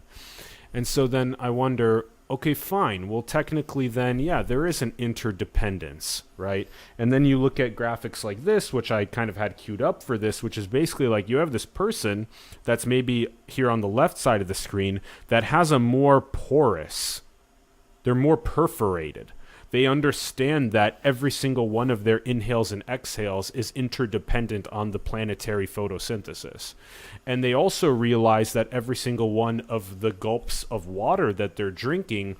And so then I wonder, okay, fine. Well, technically then, yeah, there is an interdependence, right? And then you look at graphics like this, which I kind of had queued up for this, which is basically like you have this person that's maybe here on the left side of the screen that has a more porous, they're more perforated. They understand that every single one of their inhales and exhales is interdependent on the planetary photosynthesis. And they also realize that every single one of the gulps of water that they're drinking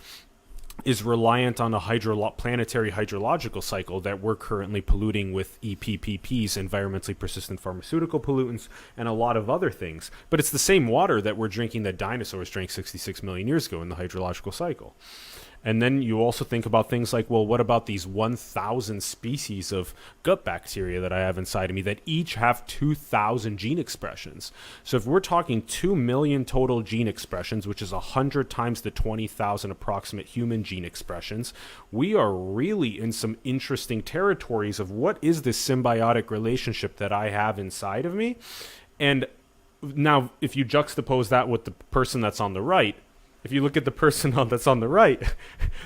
is reliant on a planetary hydrological cycle that we're currently polluting with EPPPs, environmentally persistent pharmaceutical pollutants, and a lot of other things. But it's the same water that we're drinking that dinosaurs drank 66 million years ago in the hydrological cycle. And then you also think about things like, well, what about these 1,000 species of gut bacteria that I have inside of me that each have 2,000 gene expressions? So if we're talking 2 million total gene expressions, which is 100 times the 20,000 approximate human gene expressions, we are really in some interesting territories of what is this symbiotic relationship that I have inside of me. And now, if you juxtapose that with the person that's on the right, if you look at the person that's on the right,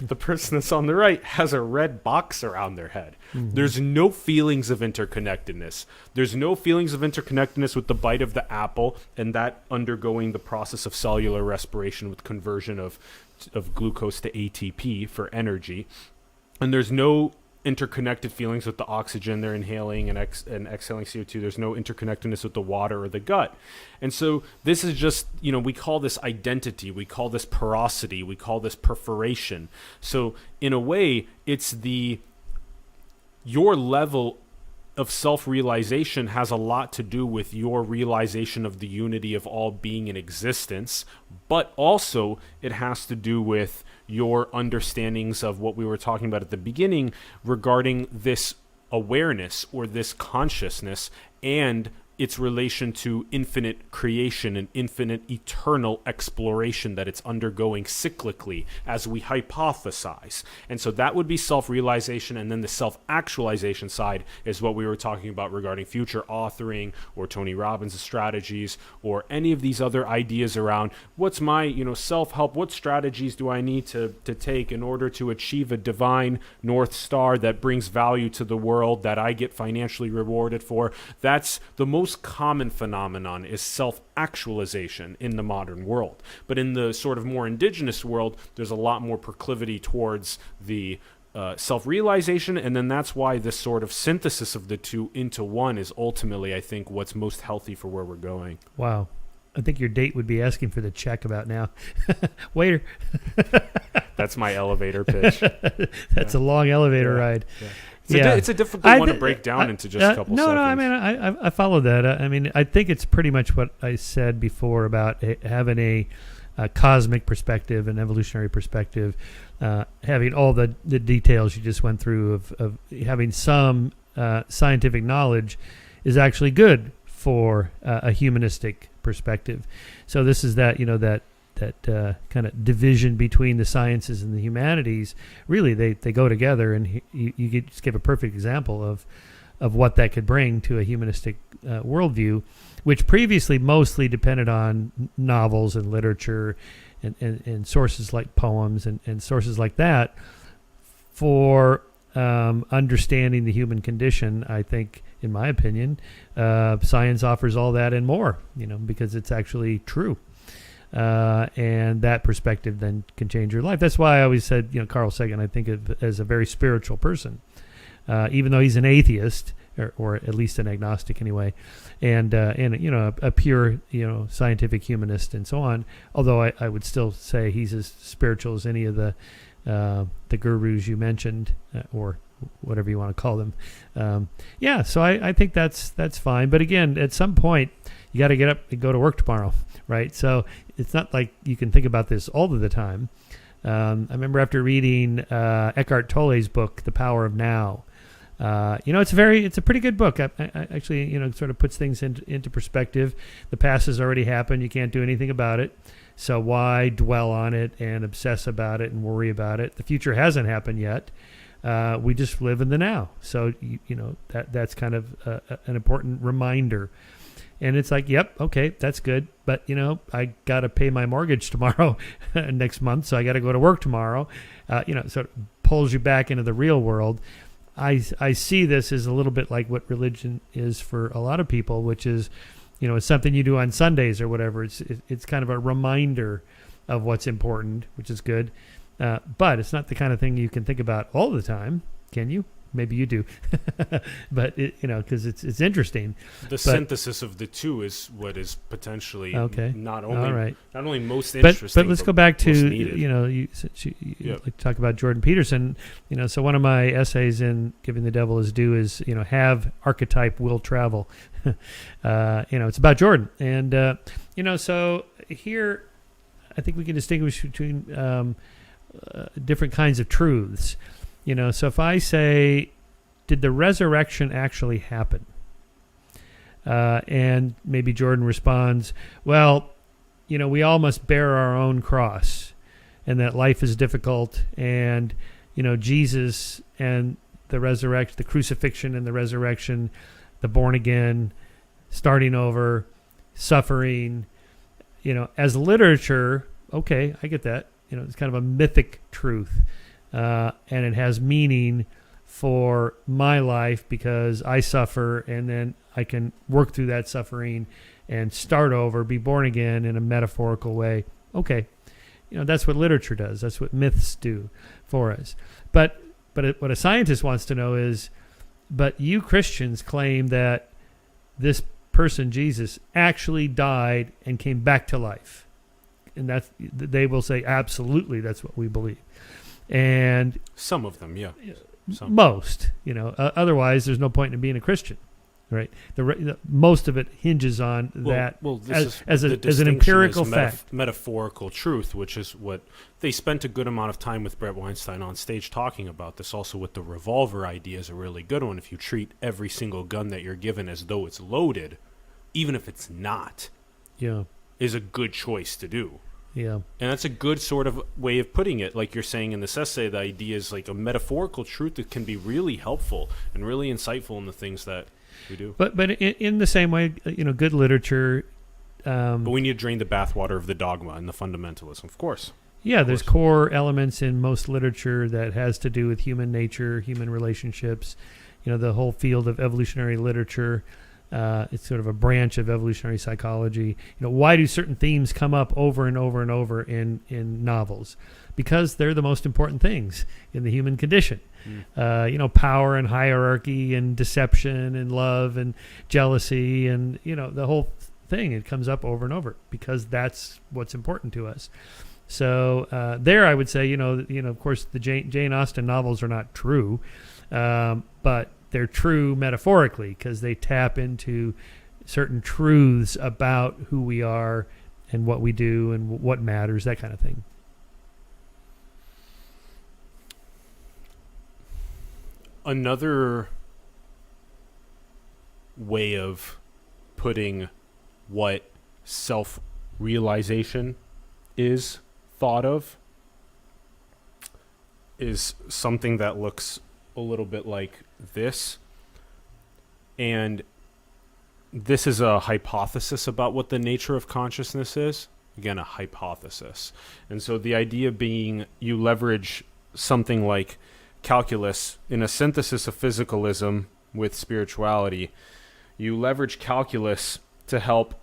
the person that's on the right has a red box around their head. Mm-hmm. There's no feelings of interconnectedness. There's no feelings of interconnectedness with the bite of the apple and that undergoing the process of cellular respiration with conversion of glucose to ATP for energy. And there's no interconnected feelings with the oxygen they're inhaling and exhaling CO2. There's no interconnectedness with the water or the gut. And so this is just, we call this identity, we call this porosity, we call this perforation. So in a way, it's your level of self-realization has a lot to do with your realization of the unity of all being in existence, but also it has to do with your understandings of what we were talking about at the beginning regarding this awareness or this consciousness and its relation to infinite creation and infinite eternal exploration that it's undergoing cyclically as we hypothesize. And so that would be self-realization, and then the self-actualization side is what we were talking about regarding future authoring or Tony Robbins' strategies or any of these other ideas around what's my self-help, what strategies do I need to take in order to achieve a divine North Star that brings value to the world that I get financially rewarded for. That's the most common phenomenon, is self-actualization in the modern world. But in the sort of more indigenous world, there's a lot more proclivity towards the self-realization, and then that's why this sort of synthesis of the two into one is ultimately, I think, what's most healthy for where we're going. Wow. I think your date would be asking for the check about now. Waiter. That's my elevator pitch. That's a long elevator ride. Yeah. It's a difficult one to break down into just a couple seconds. No, I mean, I follow that. I mean, I think it's pretty much what I said before about having a cosmic perspective, an evolutionary perspective, having all the details you just went through of having some scientific knowledge is actually good for a humanistic perspective. So this is that, that kind of division between the sciences and the humanities. Really, they go together, and you just give a perfect example of what that could bring to a humanistic worldview, which previously mostly depended on novels and literature and sources like poems and sources like that for understanding the human condition. I think, in my opinion, science offers all that and more, because it's actually true. And that perspective then can change your life. That's why I always said, Carl Sagan, I think of as a very spiritual person, even though he's an atheist or at least an agnostic anyway, and a pure scientific humanist and so on. Although I would still say he's as spiritual as any of the gurus you mentioned, or whatever you want to call them. So I think that's fine. But again, at some point, you got to get up and go to work tomorrow, right? So it's not like you can think about this all of the time. I remember after reading Eckhart Tolle's book, The Power of Now. It's a pretty good book. I actually, sort of puts things into perspective. The past has already happened. You can't do anything about it. So why dwell on it and obsess about it and worry about it? The future hasn't happened yet. We just live in the now. So, that's kind of an important reminder. And it's like, yep, okay, that's good. But, I got to pay my mortgage tomorrow, next month. So I got to go to work tomorrow. Sort of pulls you back into the real world. I see this as a little bit like what religion is for a lot of people, which is, it's something you do on Sundays or whatever. It's kind of a reminder of what's important, which is good. But it's not the kind of thing you can think about all the time, can you? Maybe you do, but because it's interesting. The synthesis of the two is what is potentially not only most interesting, but let's go back to you like to talk about Jordan Peterson. So one of my essays in Giving the Devil His Due is have archetype will travel. It's about Jordan, and so here I think we can distinguish between different kinds of truths. So if I say, did the resurrection actually happen? And maybe Jordan responds, well, we all must bear our own cross and that life is difficult. And, Jesus and the crucifixion and the resurrection, the born again, starting over, suffering, as literature, okay, I get that. It's kind of a mythic truth. And it has meaning for my life because I suffer and then I can work through that suffering and start over, be born again in a metaphorical way. Okay. That's what literature does. That's what myths do for us. But what a scientist wants to know is, but you Christians claim that this person, Jesus, actually died and came back to life. And they will say, absolutely, that's what we believe. And some of them, yeah. Most, otherwise there's no point in being a Christian, right? Most of it hinges on that as an empirical fact. Metaphorical truth, which is what they spent a good amount of time with Brett Weinstein on stage talking about this. Also with the revolver idea is a really good one. If you treat every single gun that you're given as though it's loaded, even if it's not, is a good choice to do. Yeah. And that's a good sort of way of putting it. Like you're saying in this essay, the idea is like a metaphorical truth that can be really helpful and really insightful in the things that we do. But in the same way, good literature. But we need to drain the bathwater of the dogma and the fundamentalism, of course. Yeah, there's core elements in most literature that has to do with human nature, human relationships. The whole field of evolutionary literature. It's sort of a branch of evolutionary psychology. Why do certain themes come up over and over and over in novels? Because they're the most important things in the human condition. Power and hierarchy and deception and love and jealousy and, the whole thing. It comes up over and over because that's what's important to us. So there I would say, of course, the Jane Austen novels are not true, but they're true metaphorically because they tap into certain truths about who we are and what we do and what matters, that kind of thing. Another way of putting what self-realization is thought of is something that looks a little bit like this. And this is a hypothesis about what the nature of consciousness is. Again, a hypothesis. And so the idea being you leverage something like calculus in a synthesis of physicalism with spirituality. You leverage calculus to help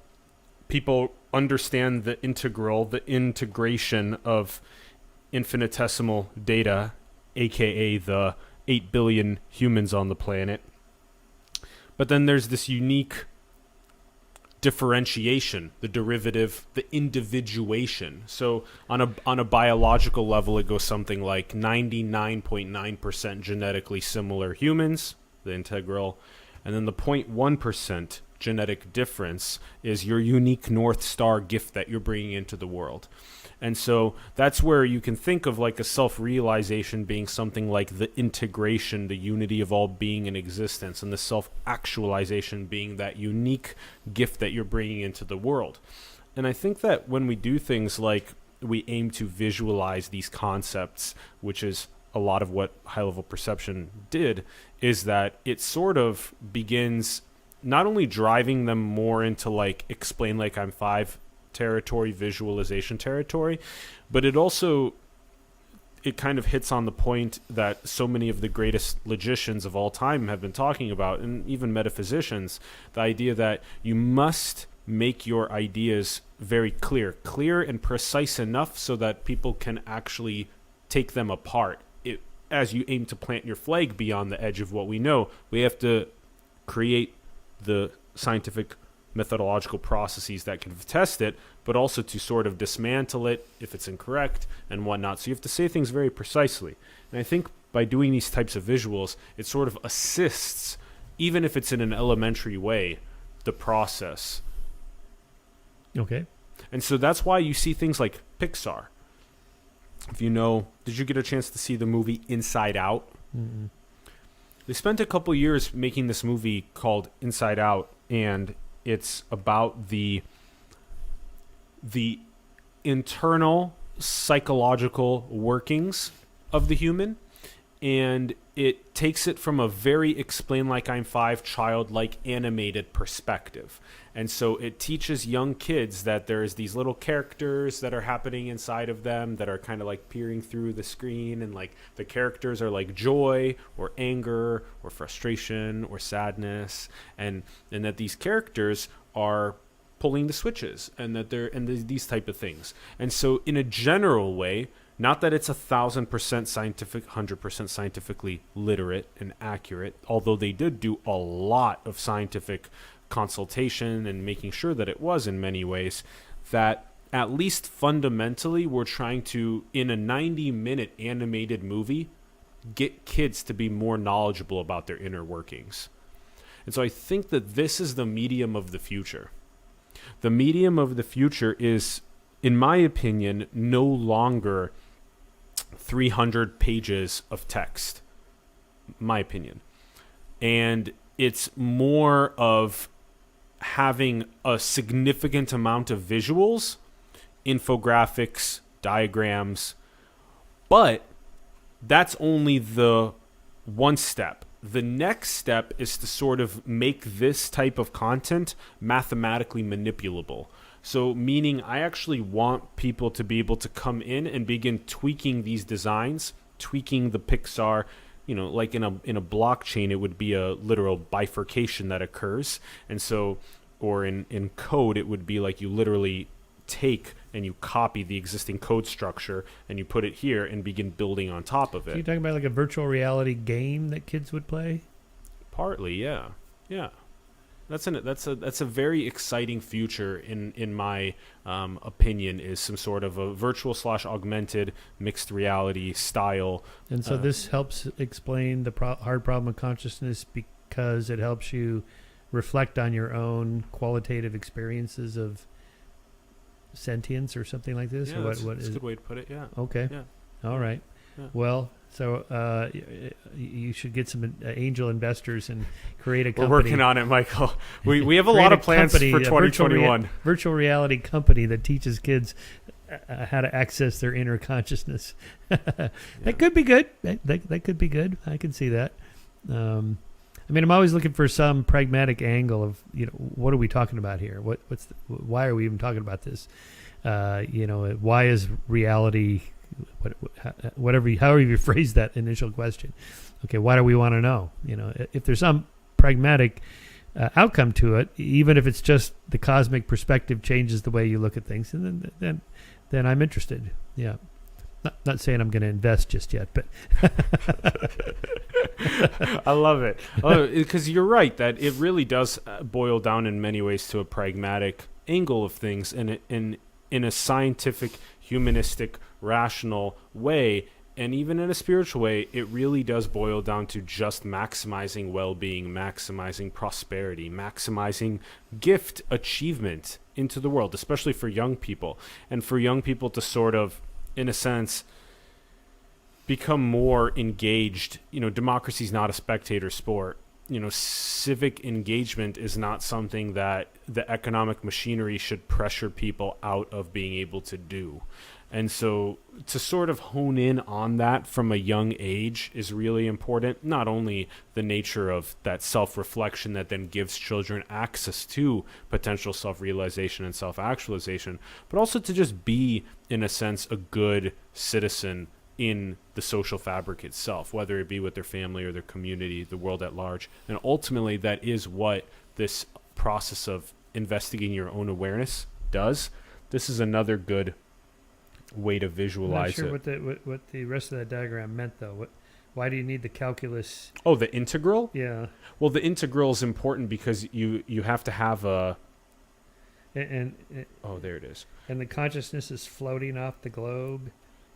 people understand the integration of infinitesimal data, aka the 8 billion humans on the planet. But then there's this unique differentiation, the derivative, the individuation. So on a biological level, it goes something like 99.9% genetically similar humans, the integral, and then the 0.1% genetic difference is your unique North Star gift that you're bringing into the world. And so that's where you can think of like a self-realization being something like the integration, the unity of all being in existence, and the self-actualization being that unique gift that you're bringing into the world. And I think that when we do things like we aim to visualize these concepts, which is a lot of what high-level perception did, is that it sort of begins not only driving them more into like explain like I'm five territory, visualization territory, but it kind of hits on the point that so many of the greatest logicians of all time have been talking about, and even metaphysicians, the idea that you must make your ideas very clear and precise enough so that people can actually take them apart. As you aim to plant your flag beyond the edge of what we know, we have to create the scientific methodological processes that can test it, but also to sort of dismantle it if it's incorrect and whatnot. So you have to say things very precisely. And I think by doing these types of visuals, it sort of assists, even if it's in an elementary way, the process. Okay. And so that's why you see things like Pixar. If you know, did you get a chance to see the movie Inside Out? Mm-mm. They spent a couple years making this movie called Inside Out, and it's about the internal psychological workings of the human, and it takes it from a very explain like I'm five childlike animated perspective. And so it teaches young kids that there's these little characters that are happening inside of them that are kind of like peering through the screen, and like the characters are like joy or anger or frustration or sadness, and that these characters are pulling the switches, and that these type of things. And so in a general way, not that it's 1,000% scientific, 100% scientifically literate and accurate, although they did do a lot of scientific consultation and making sure that it was in many ways, that at least fundamentally we're trying to, in a 90-minute animated movie, get kids to be more knowledgeable about their inner workings. And so I think that this is the medium of the future. The medium of the future is, in my opinion, no longer 300 pages of text, my opinion. And it's more of having a significant amount of visuals, infographics, diagrams, but that's only the one step. The next step is to sort of make this type of content mathematically manipulable. So meaning I actually want people to be able to come in and begin tweaking these designs, tweaking the Pixar, like in a blockchain, it would be a literal bifurcation that occurs. And so, or in code, it would be like you literally take and you copy the existing code structure and you put it here and begin building on top of it. So you're talking about like a virtual reality game that kids would play? Partly, yeah. That's a very exciting future in my opinion, is some sort of a virtual / augmented mixed reality style. And so this helps explain the hard problem of consciousness, because it helps you reflect on your own qualitative experiences of sentience or something like this. Yeah, or that's a good way to put it. Yeah. Okay. Yeah. All right. Yeah. Well, so you should get some angel investors and create a company. We're working on it, Michael. We have a lot of plans for 2021. Virtual reality company that teaches kids how to access their inner consciousness. That could be good. That could be good. I can see that. I'm always looking for some pragmatic angle of, what are we talking about here? Why are we even talking about this? Why is reality, however you phrase that initial question? Okay, why do we want to know? If there's some pragmatic outcome to it, even if it's just the cosmic perspective changes the way you look at things, and then I'm interested. Yeah. Not saying I'm going to invest just yet, but I love it. Because you're right that it really does boil down in many ways to a pragmatic angle of things, and in a scientific, humanistic, rational way. and even in a spiritual way, it really does boil down to just maximizing well-being, maximizing prosperity, maximizing gift achievement into the world, especially for young people. And for young people to sort of, in a sense, become more engaged. Democracy is not a spectator sport. Civic engagement is not something that the economic machinery should pressure people out of being able to do. And so to sort of hone in on that from a young age is really important. Not only the nature of that self-reflection that then gives children access to potential self-realization and self-actualization, but also to just be, in a sense, a good citizen in the social fabric itself, whether it be with their family or their community, the world at large. And ultimately, that is what this process of investigating your own awareness does. This is another good way to visualize I'm not sure what the rest of that diagram meant, though. Why do you need the calculus? Oh, the integral? Yeah. Well, the integral is important because you have to have a... oh, there it is. And the consciousness is floating off the globe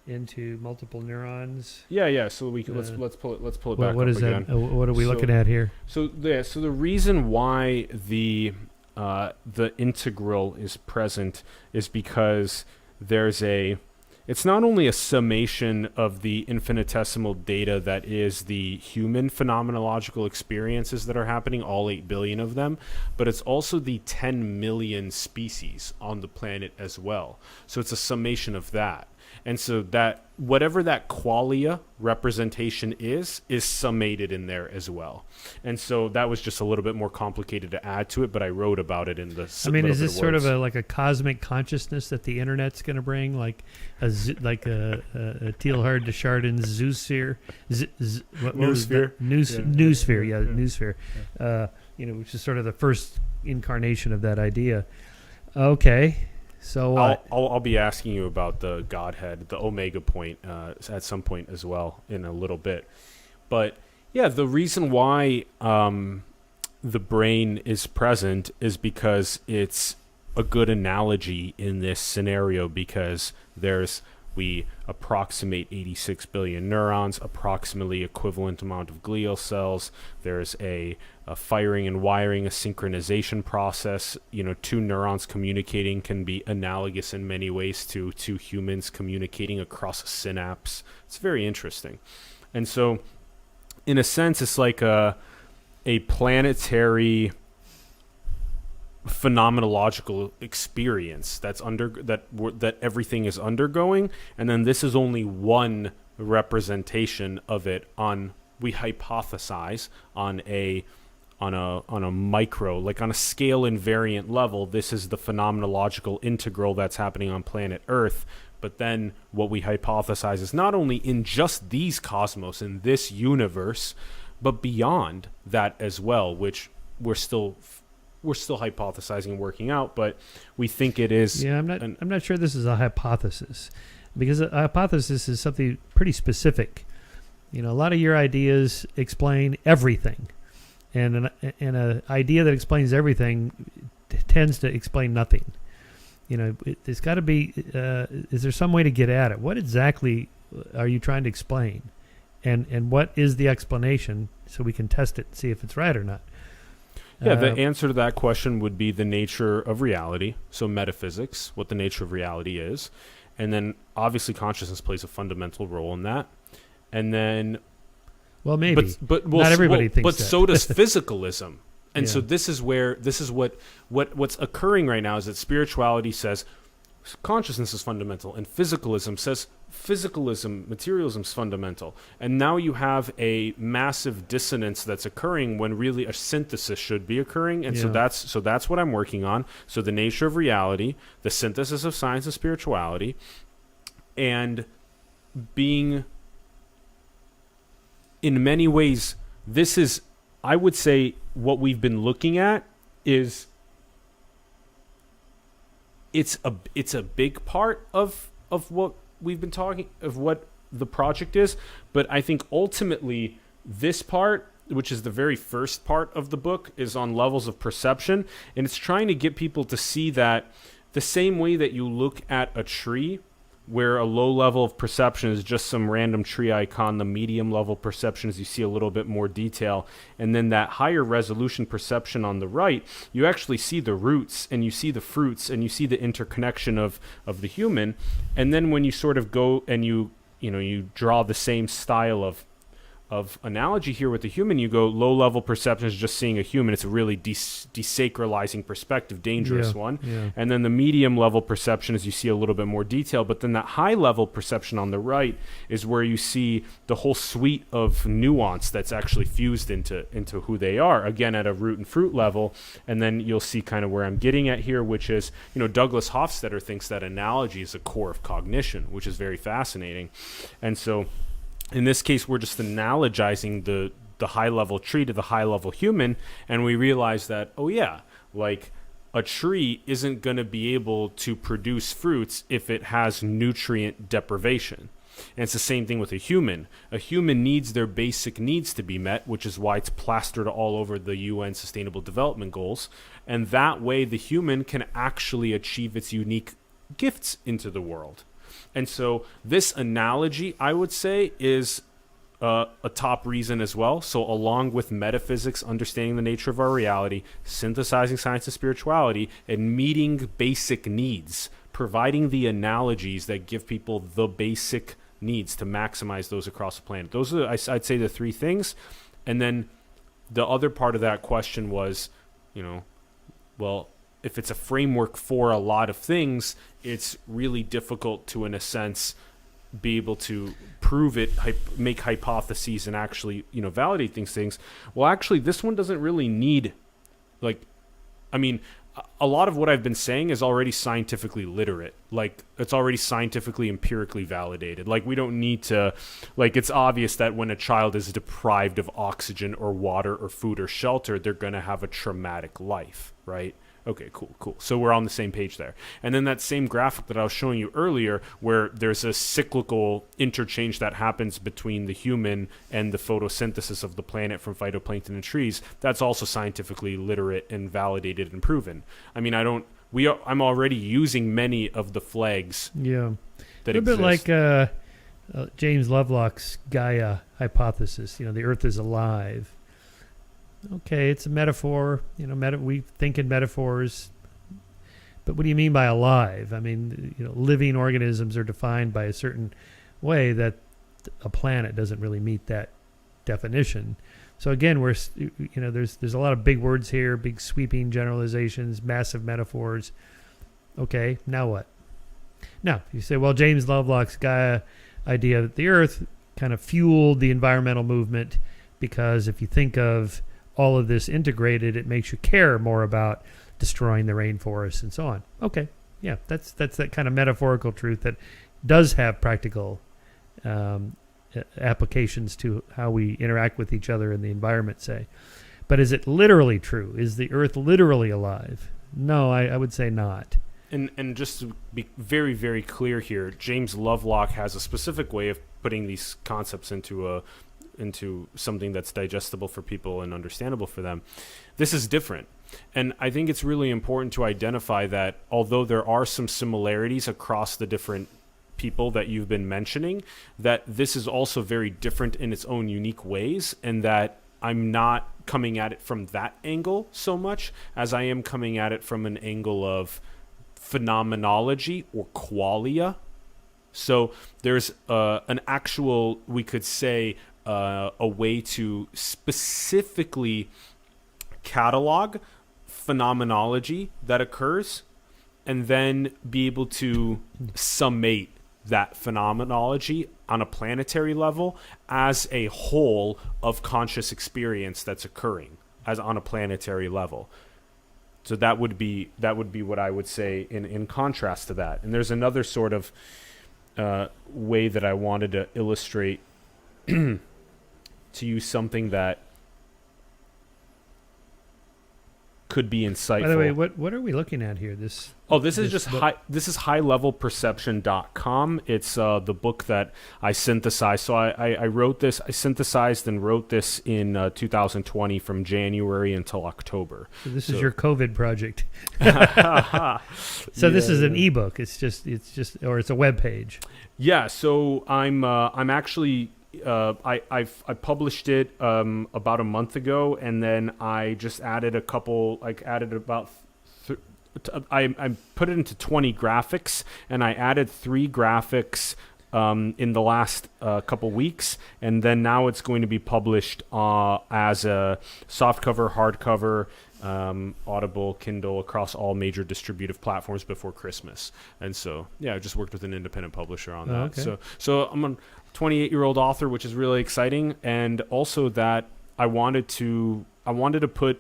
into multiple neurons. Yeah. So we can, let's pull it back what up is again. That? What are we looking at here? So the reason why the integral is present is because it's not only a summation of the infinitesimal data that is the human phenomenological experiences that are happening, all 8 billion of them, but it's also the 10 million species on the planet as well. So it's a summation of that. And so that whatever that qualia representation is summated in there as well. And so that was just a little bit more complicated to add to it, but I wrote about it in the is this sort of like a cosmic consciousness that the internet's going to bring, like a Teilhard de Chardin's zoosphere? Noosphere. Noosphere. Which is sort of the first incarnation of that idea. Okay. So I'll be asking you about the Godhead, the Omega point, at some point as well in a little bit. But yeah, the reason why the brain is present is because it's a good analogy in this scenario, because we approximate 86 billion neurons, approximately equivalent amount of glial cells. There's a firing and wiring, a synchronization process. Two neurons communicating can be analogous in many ways to two humans communicating across a synapse. It's very interesting. And so, in a sense, it's like a planetary phenomenological experience that everything is undergoing, and then this is only one representation of it we hypothesize on a micro, like on a scale invariant level. This is the phenomenological integral that's happening on planet Earth. But then what we hypothesize is not only in just these cosmos, in this universe, but beyond that as well, which we're still hypothesizing and working out, but we think it is. Yeah, I'm not sure this is a hypothesis, because a hypothesis is something pretty specific. A lot of your ideas explain everything, and an idea that explains everything tends to explain nothing. It's got to be. Is there some way to get at it? What exactly are you trying to explain, and what is the explanation, so we can test it and see if it's right or not? Yeah, the answer to that question would be the nature of reality. So metaphysics, what the nature of reality is. And then obviously consciousness plays a fundamental role in that. And then... Well, maybe. But not everybody thinks but that. So does physicalism. And Yeah. so this is what's occurring right now is that spirituality says consciousness is fundamental, and physicalism says materialism is fundamental. And now you have a massive dissonance that's occurring when really a synthesis should be occurring. And so that's what I'm working on. So the nature of reality, the synthesis of science and spirituality, and being, in many ways, this is, I would say, what we've been looking at is it's a big part of what we've been talking, of what the project is. But I think ultimately this part, which is the very first part of the book, is on levels of perception, and it's trying to get people to see that the same way that you look at a tree, where a low level of perception is just some random tree icon. The medium level perception is you see a little bit more detail. And then that higher resolution perception on the right, you actually see the roots and you see the fruits and you see the interconnection of the human. And then when you sort of go and you draw the same style of analogy here with the human, you go low level perception is just seeing a human. It's a really desacralizing perspective, dangerous one. Yeah. And then the medium level perception is you see a little bit more detail. But then that high level perception on the right is where you see the whole suite of nuance that's actually fused into who they are, again at a root and fruit level. And then you'll see kind of where I'm getting at here, which is, Douglas Hofstadter thinks that analogy is a core of cognition, which is very fascinating. And so in this case, we're just analogizing the high-level tree to the high-level human, and we realize that, like a tree isn't going to be able to produce fruits if it has nutrient deprivation. And it's the same thing with a human. A human needs their basic needs to be met, which is why it's plastered all over the UN Sustainable Development Goals. And that way, the human can actually achieve its unique gifts into the world. And so this analogy, I would say, is a top reason as well. So along with metaphysics, understanding the nature of our reality, synthesizing science and spirituality, and meeting basic needs, providing the analogies that give people the basic needs to maximize those across the planet. Those are, I'd say, the three things. And then the other part of that question was, if it's a framework for a lot of things, it's really difficult to, in a sense, be able to prove it, make hypotheses, and actually, validate these things. Well, actually, this one doesn't really need, a lot of what I've been saying is already scientifically literate. Like, it's already scientifically, empirically validated. Like, we don't need to, it's obvious that when a child is deprived of oxygen or water or food or shelter, they're going to have a traumatic life, right? Okay, cool. So we're on the same page there. And then that same graphic that I was showing you earlier, where there's a cyclical interchange that happens between the human and the photosynthesis of the planet from phytoplankton and trees, that's also scientifically literate and validated and proven. I'm already using many of the flags that exist. A bit like James Lovelock's Gaia hypothesis, the Earth is alive. Okay, it's a metaphor. We think in metaphors. But what do you mean by alive? Living organisms are defined by a certain way that a planet doesn't really meet that definition. So again, there's a lot of big words here, big sweeping generalizations, massive metaphors. Okay, now what? Now, you say, well, James Lovelock's Gaia idea that the Earth kind of fueled the environmental movement, because if you think of all of this integrated, it makes you care more about destroying the rainforest and so on. Okay, yeah, that's that kind of metaphorical truth that does have practical applications to how we interact with each other in the environment, say. But is it literally true? Is the Earth literally alive? No, I would say not. And just to be very, very clear here, James Lovelock has a specific way of putting these concepts into something that's digestible for people and understandable for them. This is different. And I think it's really important to identify that although there are some similarities across the different people that you've been mentioning, that this is also very different in its own unique ways, and that I'm not coming at it from that angle so much as I am coming at it from an angle of phenomenology or qualia. So there's an actual, we could say, a way to specifically catalog phenomenology that occurs and then be able to summate that phenomenology on a planetary level as a whole of conscious experience that's occurring as on a planetary level. So that would be what I would say in contrast to that. And there's another sort of way that I wanted to illustrate to use something that could be insightful. By the way, what are we looking at here? This is just highlevelperception.com. It's the book that I synthesized. So I wrote this. I synthesized and wrote this in 2020 from January until October. So this is your COVID project. So this is an ebook. It's just or it's a web page. Yeah. So I'm actually. I published it about a month ago, and then I just added a couple. Like added about. I put it into 20 graphics, and I added 3 graphics in the last couple weeks, and then now it's going to be published as a softcover, hardcover, Audible, Kindle, across all major distributive platforms before Christmas. And so, yeah, I just worked with an independent publisher on that. Okay. So I'm a 28-year-old author, which is really exciting, and also that I wanted to put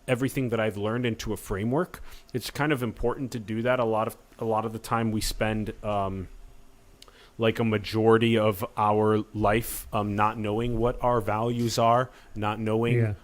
everything that I've learned into a framework. It's kind of important to do that. A lot of the time we spend like a majority of our life not knowing what our values are, not knowing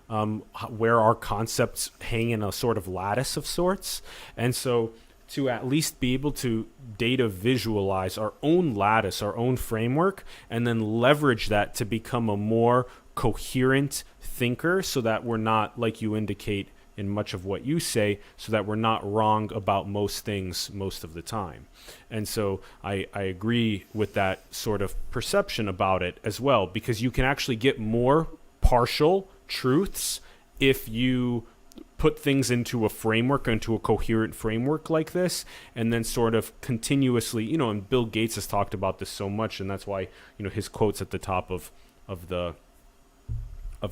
where our concepts hang in a sort of lattice of sorts. And so to at least be able to data visualize our own lattice, our own framework, and then leverage that to become a more coherent thinker, so that we're not, like you indicate in much of what you say, so that we're not wrong about most things most of the time. And so I agree with that sort of perception about it as well, because you can actually get more partial truths if you put things into a framework, into a coherent framework like this, and then sort of continuously, and Bill Gates has talked about this so much, and that's why, his quote's at the top of the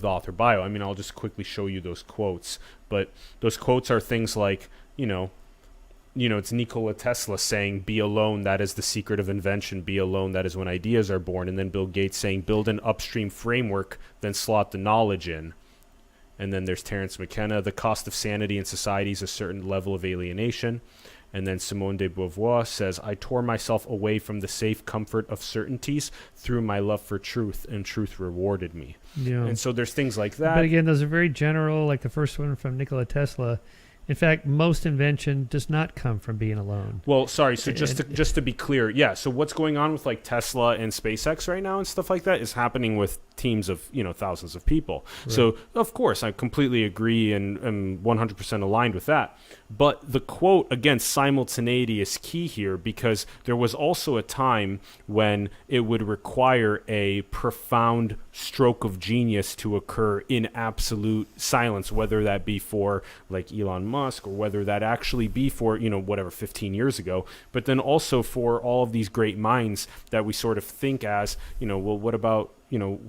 author bio. I mean, I'll just quickly show you those quotes, but those quotes are things like, it's Nikola Tesla saying, "Be alone, that is the secret of invention. Be alone, that is when ideas are born." And then Bill Gates saying, "Build an upstream framework, then slot the knowledge in." And then there's Terence McKenna, "The cost of sanity in society is a certain level of alienation." And then Simone de Beauvoir says, "I tore myself away from the safe comfort of certainties through my love for truth, and truth rewarded me." Yeah. And so there's things like that. But again, those are very general, like the first one from Nikola Tesla. In fact, most invention does not come from being alone. Well, sorry. So just to be clear, yeah. So what's going on with like Tesla and SpaceX right now and stuff like that is happening with teams of thousands of people. Right. So of course, I completely agree and am 100% aligned with that. But the quote, again, simultaneity is key here, because there was also a time when it would require a profound stroke of genius to occur in absolute silence, whether that be for like Elon Musk, or whether that actually be for, 15 years ago, but then also for all of these great minds that we sort of think as, well, what about,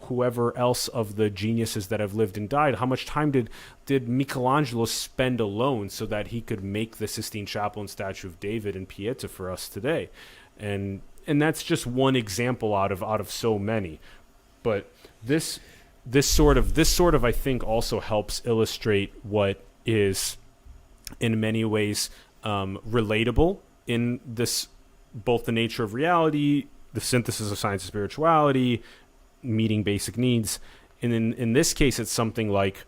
whoever else of the geniuses that have lived and died? How much time did Michelangelo spend alone so that he could make the Sistine Chapel and statue of David and Pieta for us today? And that's just one example out of so many. But this sort of I think also helps illustrate what is in many ways relatable in this, both the nature of reality, the synthesis of science and spirituality, meeting basic needs. And in this case, it's something like,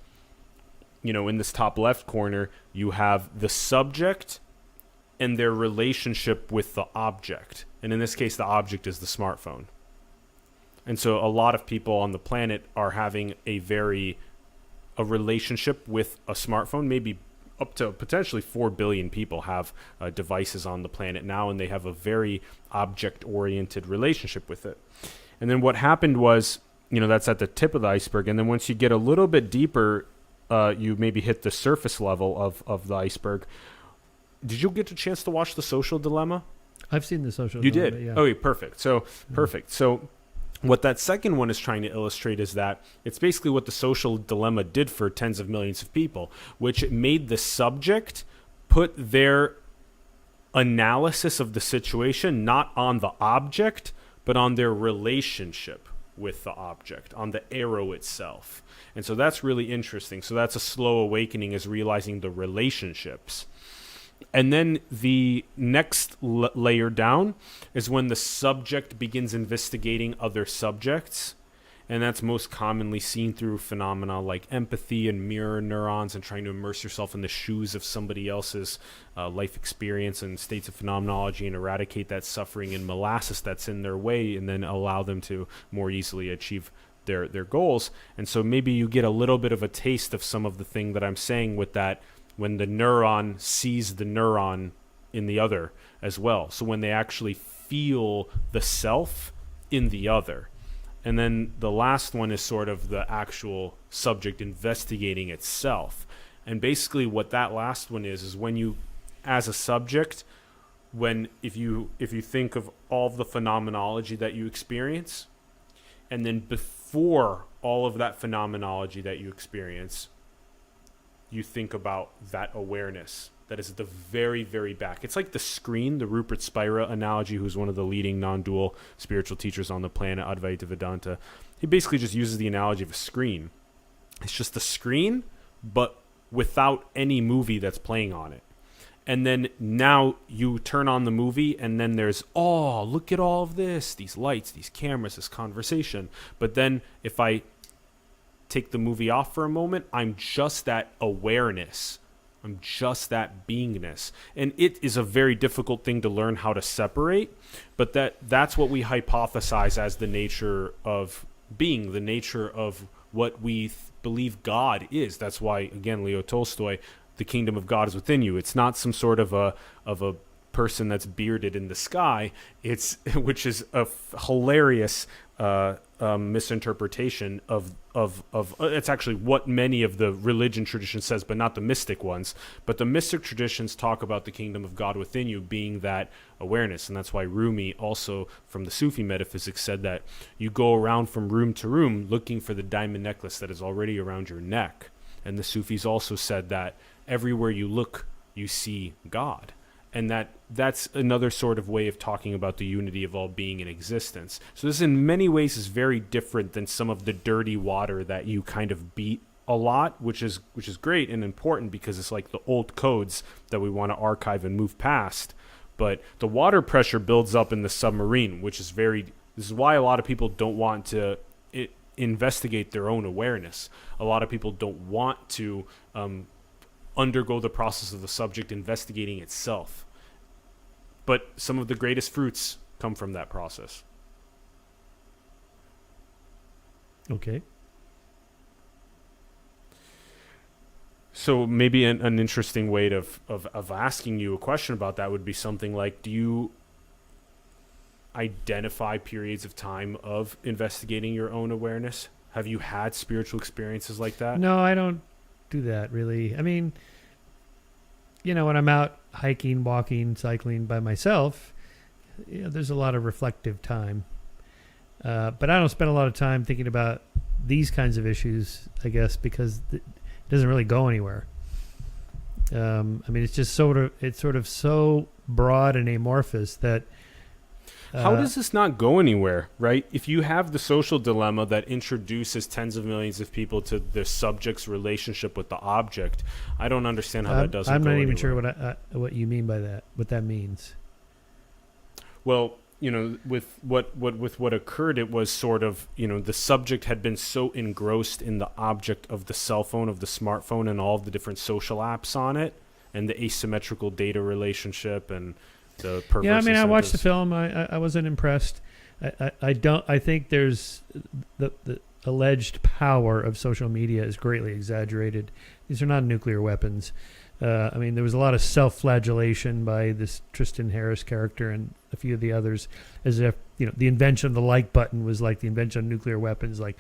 in this top left corner, you have the subject and their relationship with the object. And in this case, the object is the smartphone. And so a lot of people on the planet are having a relationship with a smartphone. Maybe up to potentially 4 billion people have devices on the planet now, and they have a very object-oriented relationship with it. And then what happened was, that's at the tip of the iceberg. And then once you get a little bit deeper, you maybe hit the surface level of the iceberg. Did you get a chance to watch The Social Dilemma? I've seen The Social You Dilemma. did? Yeah. Okay, perfect. So, perfect. So what that second one is trying to illustrate is that it's basically what The Social Dilemma did for tens of millions of people, which made the subject put their analysis of the situation not on the object, but on their relationship with the object, on the arrow itself. And so that's really interesting. So that's a slow awakening, is realizing the relationships. And then the next layer down is when the subject begins investigating other subjects. And that's most commonly seen through phenomena like empathy and mirror neurons and trying to immerse yourself in the shoes of somebody else's life experience and states of phenomenology and eradicate that suffering and molasses that's in their way and then allow them to more easily achieve their goals. And so maybe you get a little bit of a taste of some of the thing that I'm saying with that when the neuron sees the neuron in the other as well. So when they actually feel the self in the other. And then the last one is sort of the actual subject investigating itself. And basically what that last one is when you, as a subject, if you think of all of the phenomenology that you experience, and then before all of that phenomenology that you experience, you think about that awareness that is at the very, very back. It's like the screen, the Rupert Spira analogy, who's one of the leading non-dual spiritual teachers on the planet, Advaita Vedanta. He basically just uses the analogy of a screen. It's just the screen, but without any movie that's playing on it. And then now you turn on the movie and then there's, oh, look at all of this, these lights, these cameras, this conversation. But then if I take the movie off for a moment, I'm just that awareness. I'm just that beingness. And it is a very difficult thing to learn how to separate, but that's what we hypothesize as the nature of being, the nature of what we believe God is. That's why, again, Leo Tolstoy, the kingdom of God is within you. It's not some sort of a person that's bearded in the sky. It's which is a hilarious misinterpretation of it's actually what many of the religion traditions says, but not the mystic ones. But the mystic traditions talk about the kingdom of God within you being that awareness, and that's why Rumi, also from the Sufi metaphysics, said that you go around from room to room looking for the diamond necklace that is already around your neck. And the Sufis also said that everywhere you look, you see God. And that's another sort of way of talking about the unity of all being in existence. So this in many ways is very different than some of the dirty water that you kind of beat a lot, which is great and important because it's like the old codes that we want to archive and move past. But the water pressure builds up in the submarine, which is this is why a lot of people don't want to investigate their own awareness. A lot of people don't want to undergo the process of the subject investigating itself. But some of the greatest fruits come from that process. Okay. So maybe an interesting way of asking you a question about that would be something like, do you identify periods of time of investigating your own awareness? Have you had spiritual experiences like that? No, I don't do that really. I mean, when I'm out hiking, walking, cycling by myself, there's a lot of reflective time. But I don't spend a lot of time thinking about these kinds of issues, I guess, because it doesn't really go anywhere. I mean, it's just sort of so broad and amorphous that how does this not go anywhere, right? If you have the social dilemma that introduces tens of millions of people to the subject's relationship with the object, I don't understand how that doesn't go anywhere. I'm not even sure what you mean by that, what that means. Well, with what occurred, it was sort of, the subject had been so engrossed in the object of the cell phone, of the smartphone, and all of the different social apps on it, and the asymmetrical data relationship and the perverse I incentives. watched the film. I wasn't impressed. I think there's the alleged power of social media is greatly exaggerated. These are not nuclear weapons. I mean, there was a lot of self-flagellation by this Tristan Harris character and a few of the others, as if the invention of the like button was like the invention of nuclear weapons, like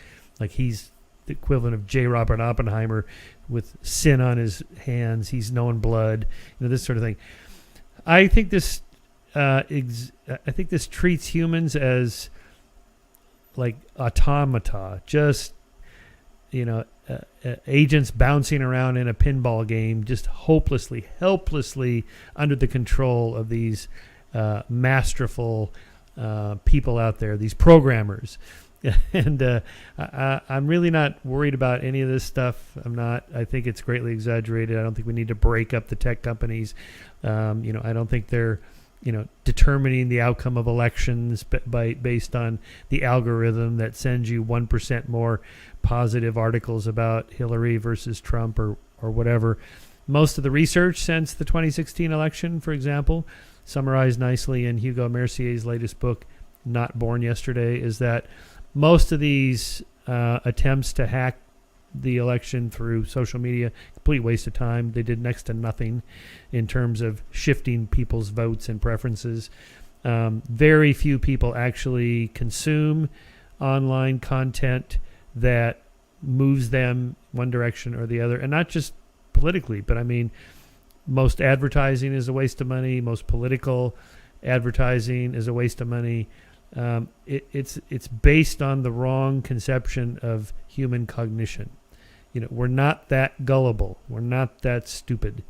he's the equivalent of J. Robert Oppenheimer with sin on his hands. He's known blood, this sort of thing. I think this treats humans as like automata, just agents bouncing around in a pinball game, just helplessly under the control of these masterful people out there, these programmers. And I'm really not worried about any of this stuff. I think it's greatly exaggerated. I don't think we need to break up the tech companies. I don't think they're determining the outcome of elections based on the algorithm that sends you 1% more positive articles about Hillary versus Trump or whatever. Most of the research since the 2016 election, for example, summarized nicely in Hugo Mercier's latest book, Not Born Yesterday, is that most of these attempts to hack the election through social media, complete waste of time. They did next to nothing in terms of shifting people's votes and preferences. Very few people actually consume online content that moves them one direction or the other, and not just politically, but I mean, most advertising is a waste of money. Most political advertising is a waste of money. It's based on the wrong conception of human cognition. We're not that gullible. We're not that stupid.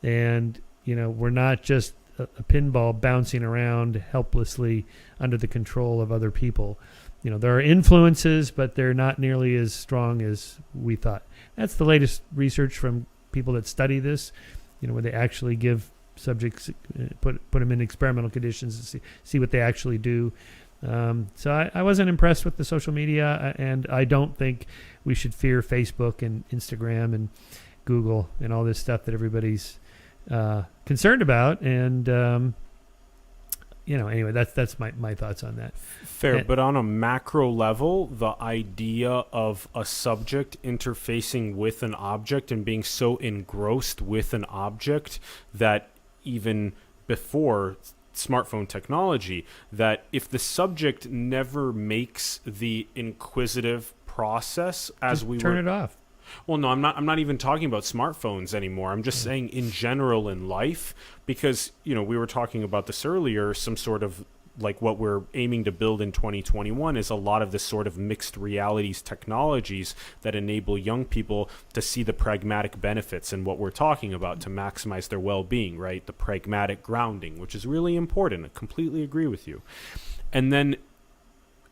And, we're not just a pinball bouncing around helplessly under the control of other people. There are influences, but they're not nearly as strong as we thought. That's the latest research from people that study this, where they actually give subjects, put them in experimental conditions to see what they actually do. So I wasn't impressed with the social media, and I don't think we should fear Facebook and Instagram and Google and all this stuff that everybody's concerned about. And anyway, that's my thoughts on that. Fair, but on a macro level, the idea of a subject interfacing with an object and being so engrossed with an object that even before smartphone technology, that if the subject never makes the inquisitive process as we turn it off. Well, no, I'm not even talking about smartphones anymore. I'm just saying in general in life, because, we were talking about this earlier, some sort of like what we're aiming to build in 2021 is a lot of this sort of mixed realities technologies that enable young people to see the pragmatic benefits in what we're talking about to maximize their well-being, right? The pragmatic grounding, which is really important. I completely agree with you. And then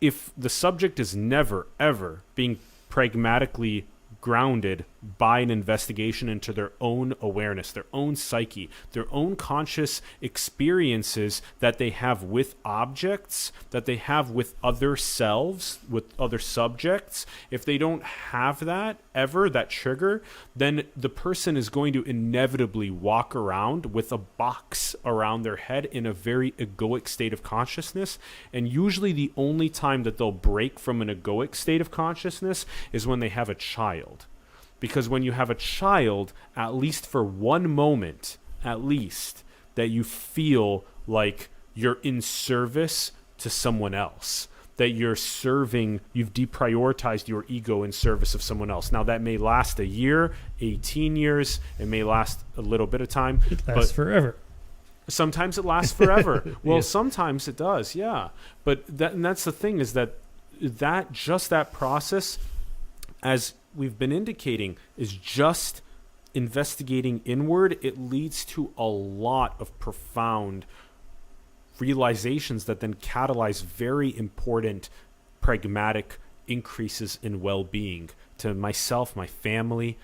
if the subject is never, ever being pragmatically grounded by an investigation into their own awareness, their own psyche, their own conscious experiences that they have with objects, that they have with other selves, with other subjects. If they don't have that ever, that trigger, then the person is going to inevitably walk around with a box around their head in a very egoic state of consciousness. And usually the only time that they'll break from an egoic state of consciousness is when they have a child. Because when you have a child, at least for one moment, at least, that you feel like you're in service to someone else, that you've deprioritized your ego in service of someone else. Now, that may last a year, 18 years, it may last a little bit of time. It lasts forever. Sometimes it lasts forever. Well, Yeah. Sometimes it does, yeah. But that's the thing, is that process, as we've been indicating, is just investigating inward. It leads to a lot of profound realizations that then catalyze very important pragmatic increases in well-being to myself, my family,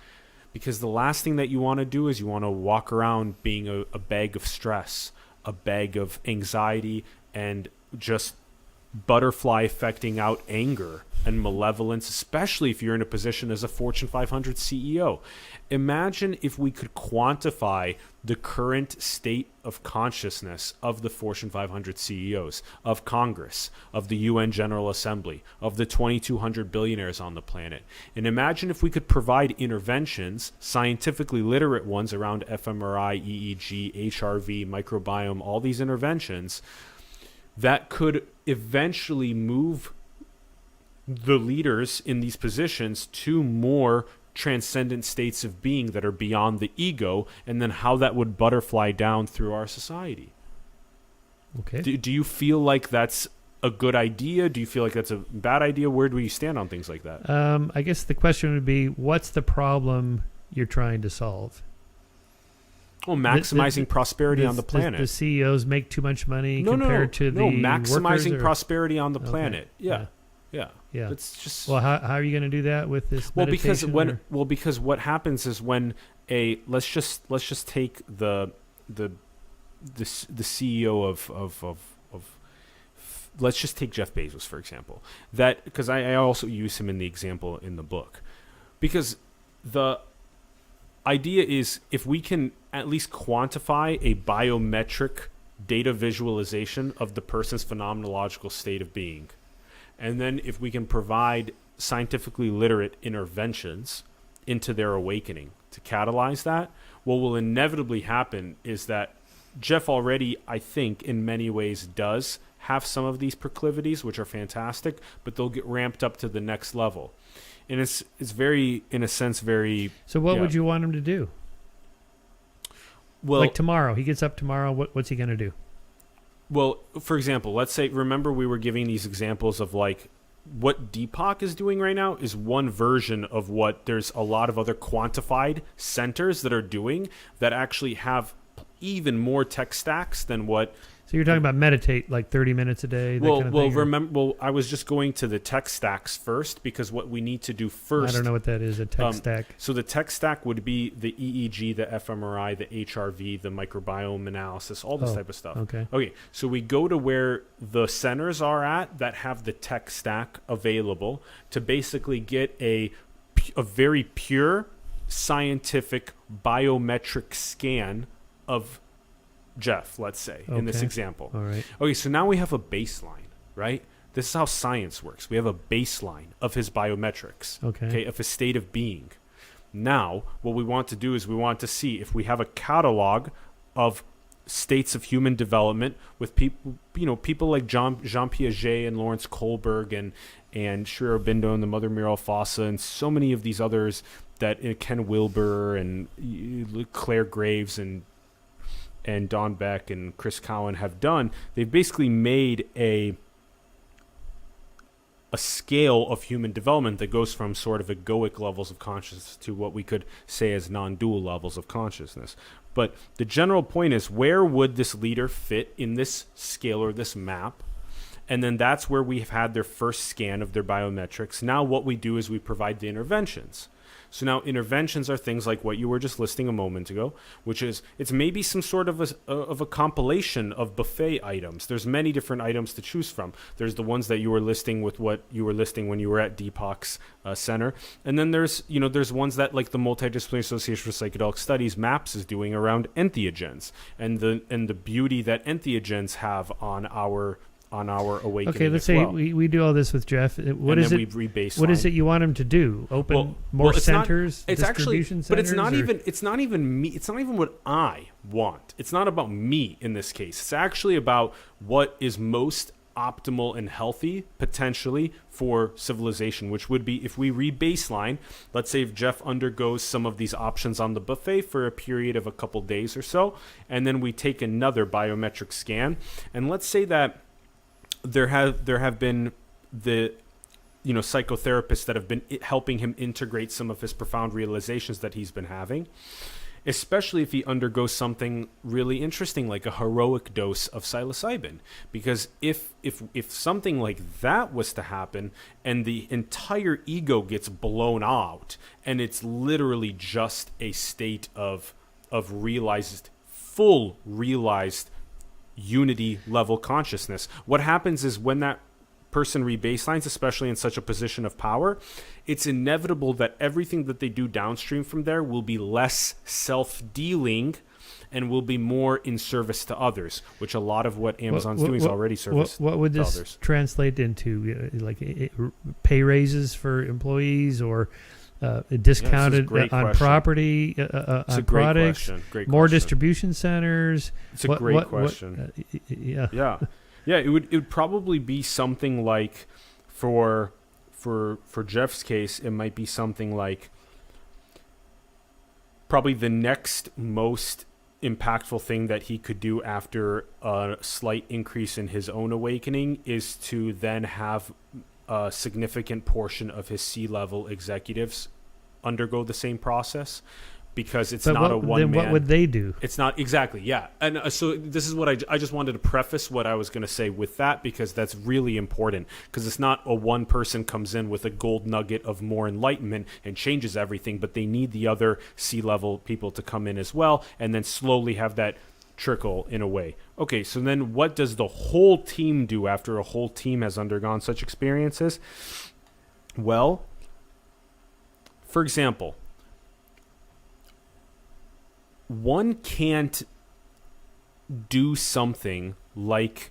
because the last thing that you want to do is you want to walk around being a bag of stress, a bag of anxiety, and just butterfly affecting out anger and malevolence, especially if you're in a position as a Fortune 500 CEO. Imagine if we could quantify the current state of consciousness of the Fortune 500 CEOs, of Congress, of the UN General Assembly, of the 2,200 billionaires on the planet. And imagine if we could provide interventions, scientifically literate ones around fMRI, EEG, HRV, microbiome, all these interventions that could eventually move the leaders in these positions to more transcendent states of being that are beyond the ego, and then how that would butterfly down through our society. Okay. Do you feel like that's a good idea? Do you feel like that's a bad idea? Where do you stand on things like that? I guess the question would be, what's the problem you're trying to solve? Well, maximizing prosperity on the planet. The CEOs make too much money compared to the maximizing workers, prosperity on the planet. Okay. Yeah. It's just Well, how are you going to do that with this? because meditation because what happens is when let's just take the the CEO of let's just take Jeff Bezos for example. That because I also use him in the example in the book, because the idea is if we can at least quantify a biometric data visualization of the person's phenomenological state of being, and then if we can provide scientifically literate interventions into their awakening to catalyze that, what will inevitably happen is that Jeff already, I think, in many ways does have some of these proclivities, which are fantastic, but they'll get ramped up to the next level. And it's very, in a sense, very... So what would you want him to do? Well, like tomorrow, he gets up tomorrow, what's he going to do? Well, for example, let's say, remember we were giving these examples of like what Deepak is doing right now is one version of what there's a lot of other quantified centers that are doing that actually have even more tech stacks than what... So you're talking about meditate like 30 minutes a day? Well, I was just going to the tech stacks first because what we need to do first... I don't know what that is, a tech stack. So the tech stack would be the EEG, the fMRI, the HRV, the microbiome analysis, all this type of stuff. Okay, so we go to where the centers are at that have the tech stack available to basically get a very pure scientific biometric scan of Jeff, let's say, in this example. All right. Okay, so now we have a baseline, right? This is how science works. We have a baseline of his biometrics, of his state of being. Now, what we want to do is we want to see if we have a catalog of states of human development with people, people like Jean Piaget and Lawrence Kohlberg and Sri Aurobindo and the Mother Muriel Fossa and so many of these others that Ken Wilber and Claire Graves and Don Beck and Chris Cowan have done. They've basically made a scale of human development that goes from sort of egoic levels of consciousness to what we could say as non-dual levels of consciousness. But the general point is, where would this leader fit in this scale or this map? And then that's where we've had their first scan of their biometrics. Now what we do is we provide the interventions. So now interventions are things like what you were just listing a moment ago, which is it's maybe some sort of a compilation of buffet items. There's many different items to choose from. There's the ones that you were listing with what you were listing when you were at Deepak's center. And then there's ones that like the Multidisciplinary Association for Psychedelic Studies, MAPS, is doing around entheogens and the beauty that entheogens have on our awakening. Okay, let's say we do all this with Jeff. What is it you want him to do? Open more centers, distribution centers? But it's not even me. It's not even what I want. It's not about me in this case. It's actually about what is most optimal and healthy potentially for civilization, which would be if we re-baseline. Let's say if Jeff undergoes some of these options on the buffet for a period of a couple days or so, and then we take another biometric scan, and let's say that there have been the psychotherapists that have been helping him integrate some of his profound realizations that he's been having, especially if he undergoes something really interesting like a heroic dose of psilocybin. Because if something like that was to happen and the entire ego gets blown out and it's literally just a state of full realized unity level consciousness, what happens is when that person rebaselines, especially in such a position of power, it's inevitable that everything that they do downstream from there will be less self-dealing and will be more in service to others, which a lot of what Amazon's doing is already service what would this others. Translate into? Pay raises for employees or discounted on property, on products, more distribution centers? It's a great question. Yeah. It would probably be something like, for Jeff's case, it might be something like probably the next most impactful thing that he could do after a slight increase in his own awakening is to then have a significant portion of his C-level executives undergo the same process, because it's not a one-man. Then what would they do? It's not exactly, yeah. And so this is what I just wanted to preface what I was going to say with that, because that's really important, because it's not a one person comes in with a gold nugget of more enlightenment and changes everything, but they need the other C-level people to come in as well, and then slowly have that trickle in a way. Okay, so then what does the whole team do after a whole team has undergone such experiences? Well, for example, one can't do something like,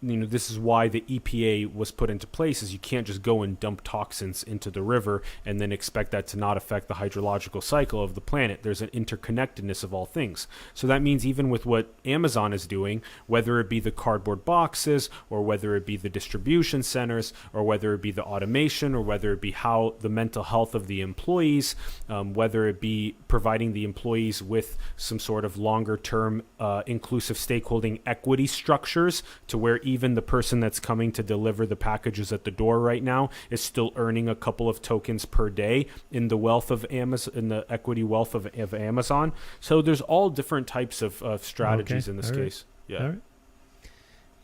this is why the EPA was put into place, is you can't just go and dump toxins into the river and then expect that to not affect the hydrological cycle of the planet. There's an interconnectedness of all things. So that means even with what Amazon is doing, whether it be the cardboard boxes or whether it be the distribution centers or whether it be the automation or whether it be how the mental health of the employees, whether it be providing the employees with some sort of longer term inclusive stakeholding equity structures to where even the person that's coming to deliver the packages at the door right now is still earning a couple of tokens per day in the wealth of Amazon, in the equity wealth of Amazon. So there's all different types of strategies in this case. Yeah. All right.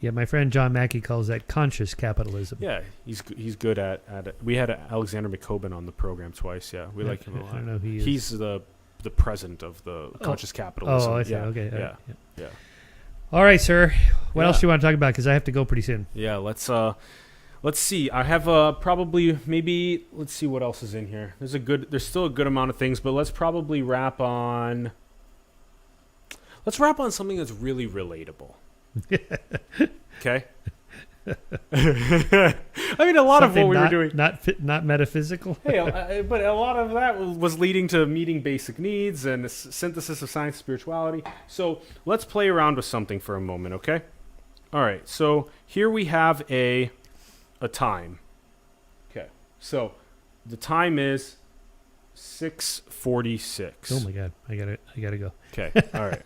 Yeah, my friend John Mackey calls that conscious capitalism. Yeah, he's good at it. We had Alexander McCoben on the program twice. Yeah, we like him a lot. I don't know who he is. He's the president of the conscious capitalism. Oh, I see. Yeah. Okay. Yeah. Yeah. All right, sir. What else do you want to talk about? Because I have to go pretty soon. Yeah, let's see. I have let's see what else is in here. There's still a good amount of things, but let's probably wrap on something that's really relatable. Okay. I mean, a lot of what we were doing, not metaphysical. Hey, but a lot of that was leading to meeting basic needs and a synthesis of science and spirituality. So let's play around with something for a moment, okay? All right. So here we have a time. Okay. So the time is 6:46. Oh my God! I gotta go. Okay. All right.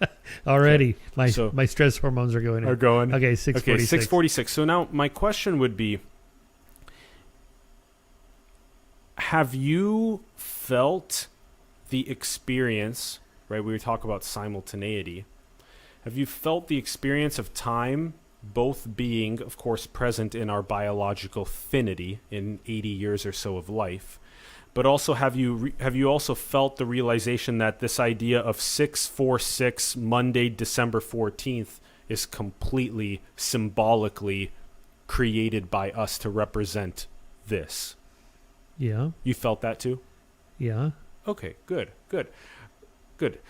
Already, okay. my stress hormones are going. Okay, 6:46. Okay, 6:46. So now my question would be: have you felt the experience? Right, we were talking about simultaneity. Have you felt the experience of time, both being, of course, present in our biological finity in 80 years or so of life? But also, have you also felt the realization that this idea of 646 Monday, December 14th is completely symbolically created by us to represent this? Yeah. You felt that too? Yeah. Okay, good.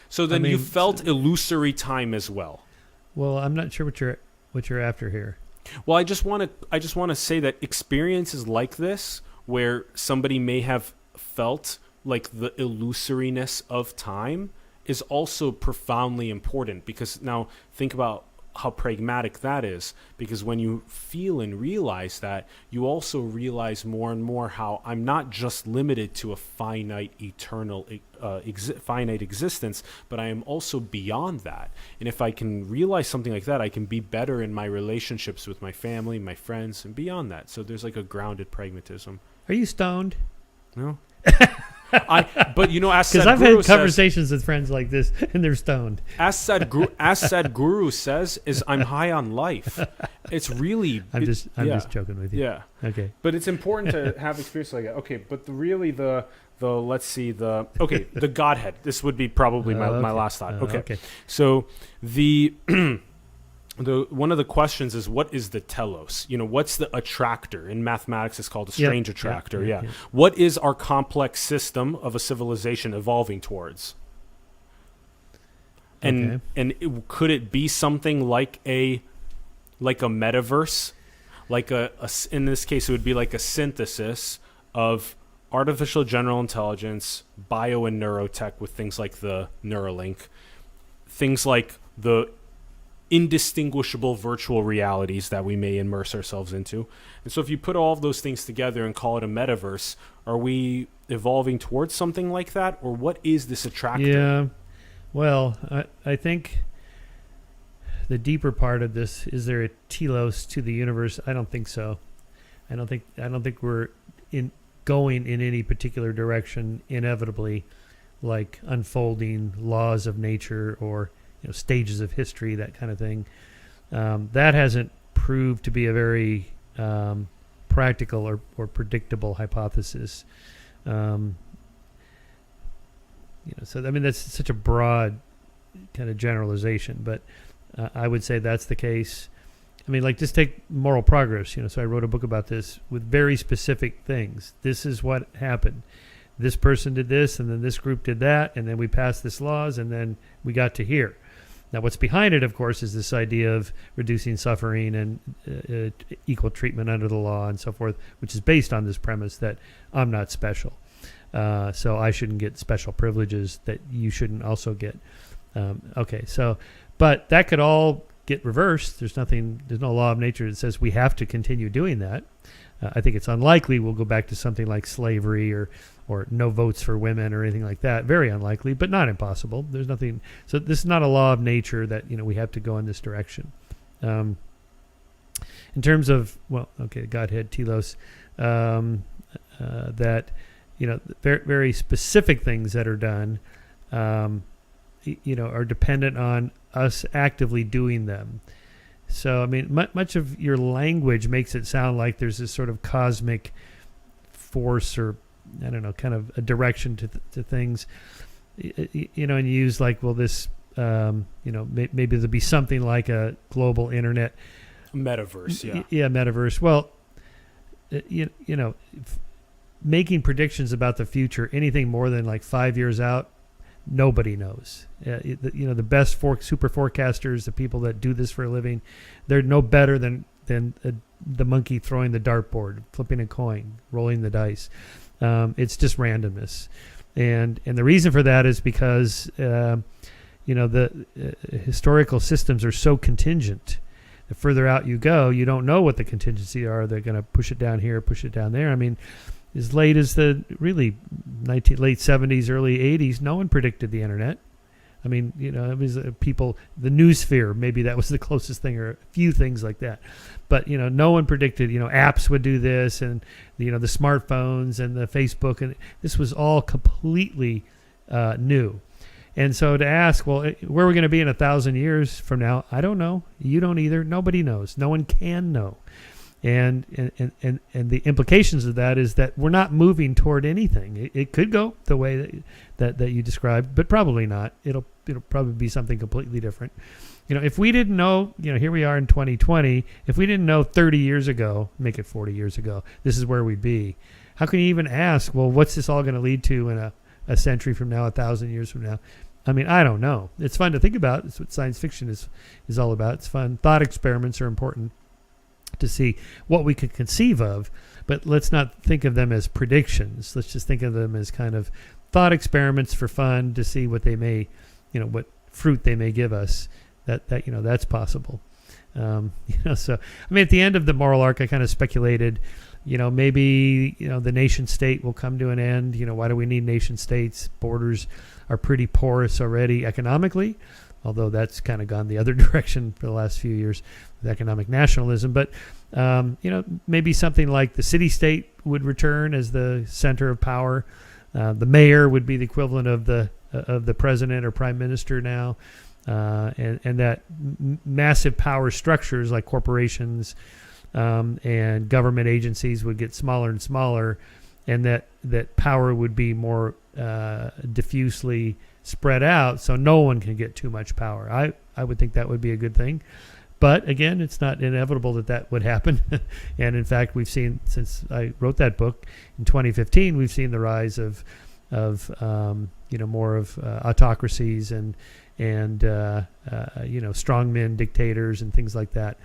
So then you felt illusory time as well. Well, I'm not sure what you're after here. Well, I just want to say that experiences like this, where somebody may have felt like the illusoriness of time, is also profoundly important, because now think about how pragmatic that is, because when you feel and realize that, you also realize more and more how I'm not just limited to a finite eternal finite existence, but I am also beyond that. And if I can realize something like that, I can be better in my relationships with my family, my friends, and beyond that. So there's like a grounded pragmatism. Are you stoned? No. But you know, as because I've had conversations with friends like this, and they're stoned. As Sadhguru says, is I'm high on life. It's really. I'm just joking with you. Yeah. Okay. But it's important to have experience like that. Okay. But the Godhead. This would be probably my last thought. Okay. So the. One of the questions is, what is the telos? What's the attractor? In mathematics, it's called a strange attractor. Yeah. What is our complex system of a civilization evolving towards? And could it be something like a metaverse? In this case, it would be like a synthesis of artificial general intelligence, bio and neurotech with things like the Neuralink, things like the indistinguishable virtual realities that we may immerse ourselves into. And so if you put all of those things together and call it a metaverse, are we evolving towards something like that? Or what is this attractor? Yeah. Well, I think the deeper part of this, is there a telos to the universe? I don't think so. I don't think we're going in any particular direction inevitably, like unfolding laws of nature or stages of history, that kind of thing. That hasn't proved to be a very practical or predictable hypothesis. So I mean, that's such a broad kind of generalization, but I would say that's the case. I mean, like, just take moral progress. So I wrote a book about this with very specific things. This is what happened. This person did this, and then this group did that, and then we passed this laws, and then we got to here. Now, what's behind it, of course, is this idea of reducing suffering and equal treatment under the law and so forth, which is based on this premise that I'm not special. So I shouldn't get special privileges that you shouldn't also get. But that could all get reversed. There's no law of nature that says we have to continue doing that. I think it's unlikely we'll go back to something like slavery or no votes for women or anything like that. Very unlikely, but not impossible. There's nothing. So this is not a law of nature that we have to go in this direction. In terms of Godhead, telos, that very, very specific things that are done, are dependent on us actively doing them. So, I mean, much of your language makes it sound like there's this sort of cosmic force or, I don't know, kind of a direction to things, and you use like, well, this, maybe there'll be something like a global internet. Metaverse, yeah. Yeah, metaverse. Well, making predictions about the future, anything more than like 5 years out, nobody knows. The best super forecasters, the people that do this for a living, they're no better than the monkey throwing the dartboard, flipping a coin, rolling the dice. It's just randomness, and the reason for that is because the historical systems are so contingent. The further out you go, you don't know what the contingencies are. They're going to push it down here, push it down there. I mean, as late as the really late 70s, early 80s, no one predicted the internet. I mean, it was people, the noosphere, maybe that was the closest thing, or a few things like that. But, no one predicted, apps would do this, and, the smartphones and the Facebook, and this was all completely new. And so to ask, well, where are we going to be in 1,000 years from now? I don't know. You don't either. Nobody knows. No one can know. And the implications of that is that we're not moving toward anything. It could go the way that you described, but probably not. It'll probably be something completely different. If we didn't know, here we are in 2020. If we didn't know 30 years ago, make it 40 years ago, this is where we'd be. How can you even ask, well, what's this all going to lead to in a century from now, 1,000 years from now? I mean, I don't know. It's fun to think about. It's what science fiction is all about. It's fun. Thought experiments are important to see what we could conceive of, but let's not think of them as predictions. Let's just think of them as kind of thought experiments for fun to see what they may, what fruit they may give us. That's possible. So I mean, at the end of the moral arc, I kind of speculated, maybe the nation state will come to an end. Why do we need nation states? Borders are pretty porous already economically, although that's kind of gone the other direction for the last few years with economic nationalism. But, maybe something like the city-state would return as the center of power. The mayor would be the equivalent of the president or prime minister now. And that massive power structures like corporations and government agencies would get smaller and smaller, and that power would be more diffusely spread out, so no one can get too much power. I would think that would be a good thing. But again, it's not inevitable that would happen. And in fact, we've seen, since I wrote that book in 2015, we've seen the rise of more of autocracies and strongmen dictators and things like that.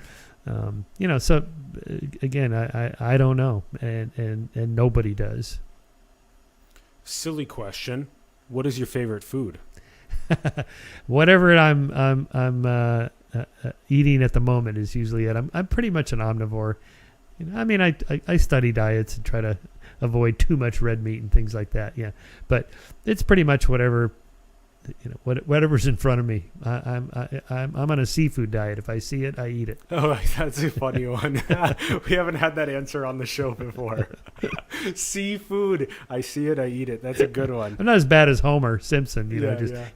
So again, I don't know, and nobody does. Silly question. What is your favorite food? Whatever I'm eating at the moment is usually it. I'm pretty much an omnivore. I mean, I study diets and try to avoid too much red meat and things like that. Yeah, but it's pretty much whatever's in front of me. I'm on a seafood diet. If I see it, I eat it. Oh, that's a funny one. We haven't had that answer on the show before. Seafood. I see it, I eat it. That's a good one. I'm not as bad as Homer Simpson,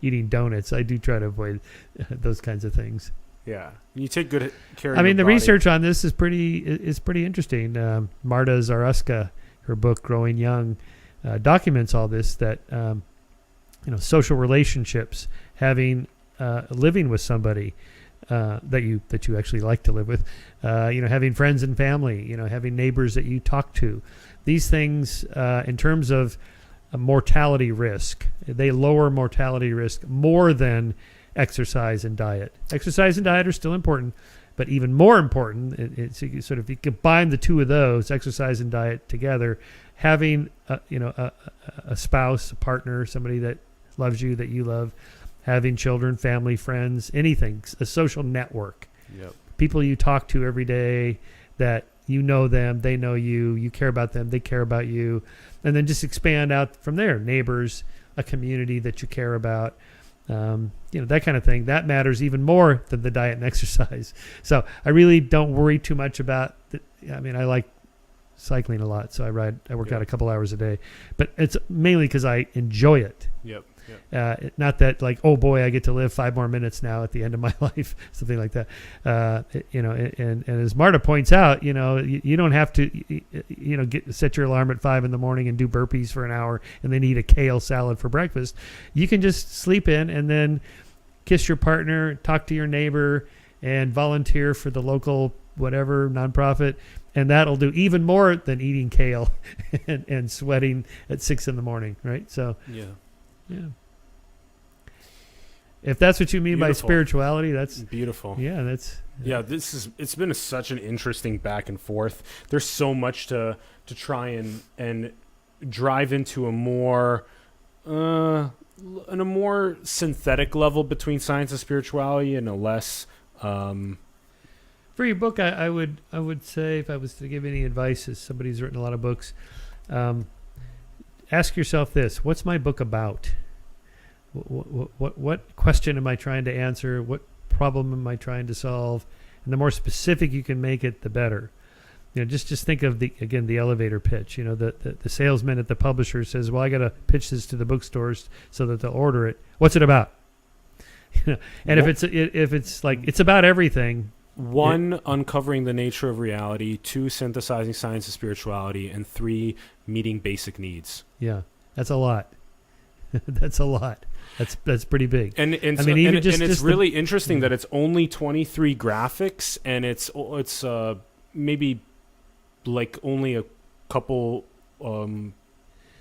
eating donuts. I do try to avoid those kinds of things. Yeah, you take good care of your body. The research on this is pretty interesting. Marta Zaraska, her book Growing Young, documents all this, that social relationships, having living with somebody that you actually like to live with, having friends and family, having neighbors that you talk to. These things, in terms of mortality risk, they lower mortality risk more than exercise and diet. Exercise and diet are still important, but even more important, it's sort of, you combine the two of those, exercise and diet together, having a spouse, a partner, somebody that loves you, that you love, having children, family, friends, anything, a social network. Yep. People you talk to every day, that you know them, they know you, you care about them, they care about you, and then just expand out from there. Neighbors, a community that you care about. That kind of thing, that matters even more than the diet and exercise. So I really don't worry too much about I like cycling a lot, so I work out a couple hours a day, but it's mainly because I enjoy it. Yep. Not that like, oh boy, I get to live 5 more minutes now at the end of my life, something like that. And as Marta points out, you don't have to, set your alarm at 5 a.m. and do burpees for an hour and then eat a kale salad for breakfast. You can just sleep in and then kiss your partner, talk to your neighbor, and volunteer for the local whatever nonprofit. And that'll do even more than eating kale and sweating at 6 a.m, right? So, yeah. If that's what you mean by spirituality, that's beautiful. Yeah, it's been such an interesting back and forth. There's so much to try and drive into a more synthetic level between science and spirituality, and a less For your book, I would say, if I was to give any advice, as somebody who's written a lot of books, ask yourself this: what's my book about? What question am I trying to answer? What problem am I trying to solve? And the more specific you can make it, the better. Just think of the elevator pitch. The salesman at the publisher says, "Well, I got to pitch this to the bookstores so that they'll order it. What's it about?" And if it's like it's about everything. 1, uncovering the nature of reality. 2, synthesizing science and spirituality. And 3, meeting basic needs. Yeah, that's a lot. That's a lot. That's pretty big. And it's really interesting that it's only 23 graphics, and it's maybe like only a couple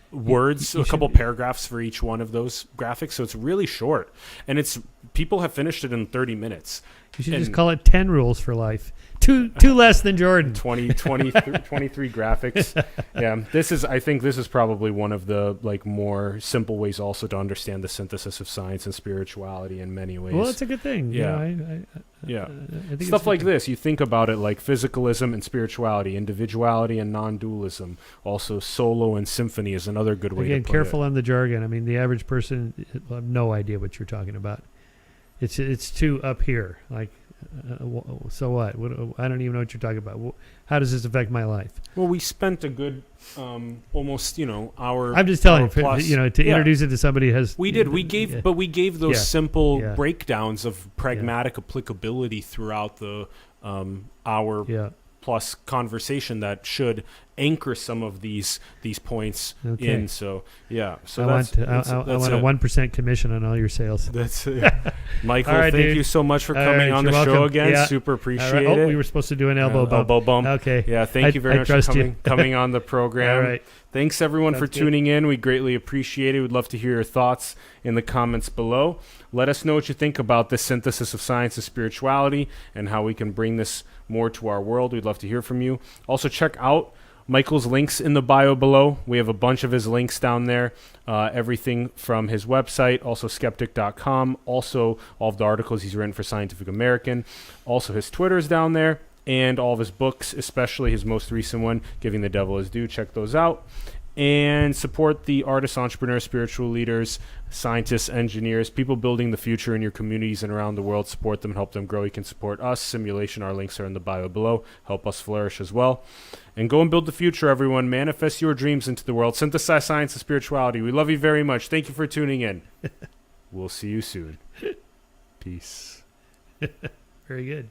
words, a couple paragraphs for each one of those graphics. So it's really short, and people have finished it in 30 minutes. You should just call it 10 rules for life. Two less than Jordan. 23 graphics. Yeah, I think this is probably one of the more simple ways also to understand the synthesis of science and spirituality in many ways. Well, it's a good thing. Yeah. I think stuff like this, you think about it like physicalism and spirituality, individuality and non-dualism. Also, solo and symphony is another good way to put it. Again, careful on the jargon. The average person will have no idea what you're talking about. It's too up here. So what? I don't even know what you're talking about. How does this affect my life? Well, we spent a good almost hour. I'm just telling you, to introduce it to somebody we did. We gave those simple breakdowns of pragmatic applicability throughout the hour plus conversation that should anchor some of these points in. So I want a 1% commission on all your sales. That's it. Michael, thank you so much for coming on the show again. Yeah. Super appreciate it. We were supposed to do an elbow bump. Okay. Yeah, thank you very much for coming on the program. All right. Thanks everyone for tuning in. We greatly appreciate it. We'd love to hear your thoughts in the comments below. Let us know what you think about this synthesis of science and spirituality and how we can bring this more to our world. We'd love to hear from you. Also, check out Michael's links in the bio below. We have a bunch of his links down there. Everything from his website, also skeptic.com, also all of the articles he's written for Scientific American. Also his Twitter is down there, and all of his books, especially his most recent one, Giving the Devil His Due. Check those out. And support the artists, entrepreneurs, spiritual leaders, scientists, engineers, people building the future in your communities and around the world. Support them and help them grow. You can support us. Simulation, our links are in the bio below. Help us flourish as well. And go and build the future, everyone. Manifest your dreams into the world. Synthesize science and spirituality. We love you very much. Thank you for tuning in. We'll see you soon. Peace. Very good.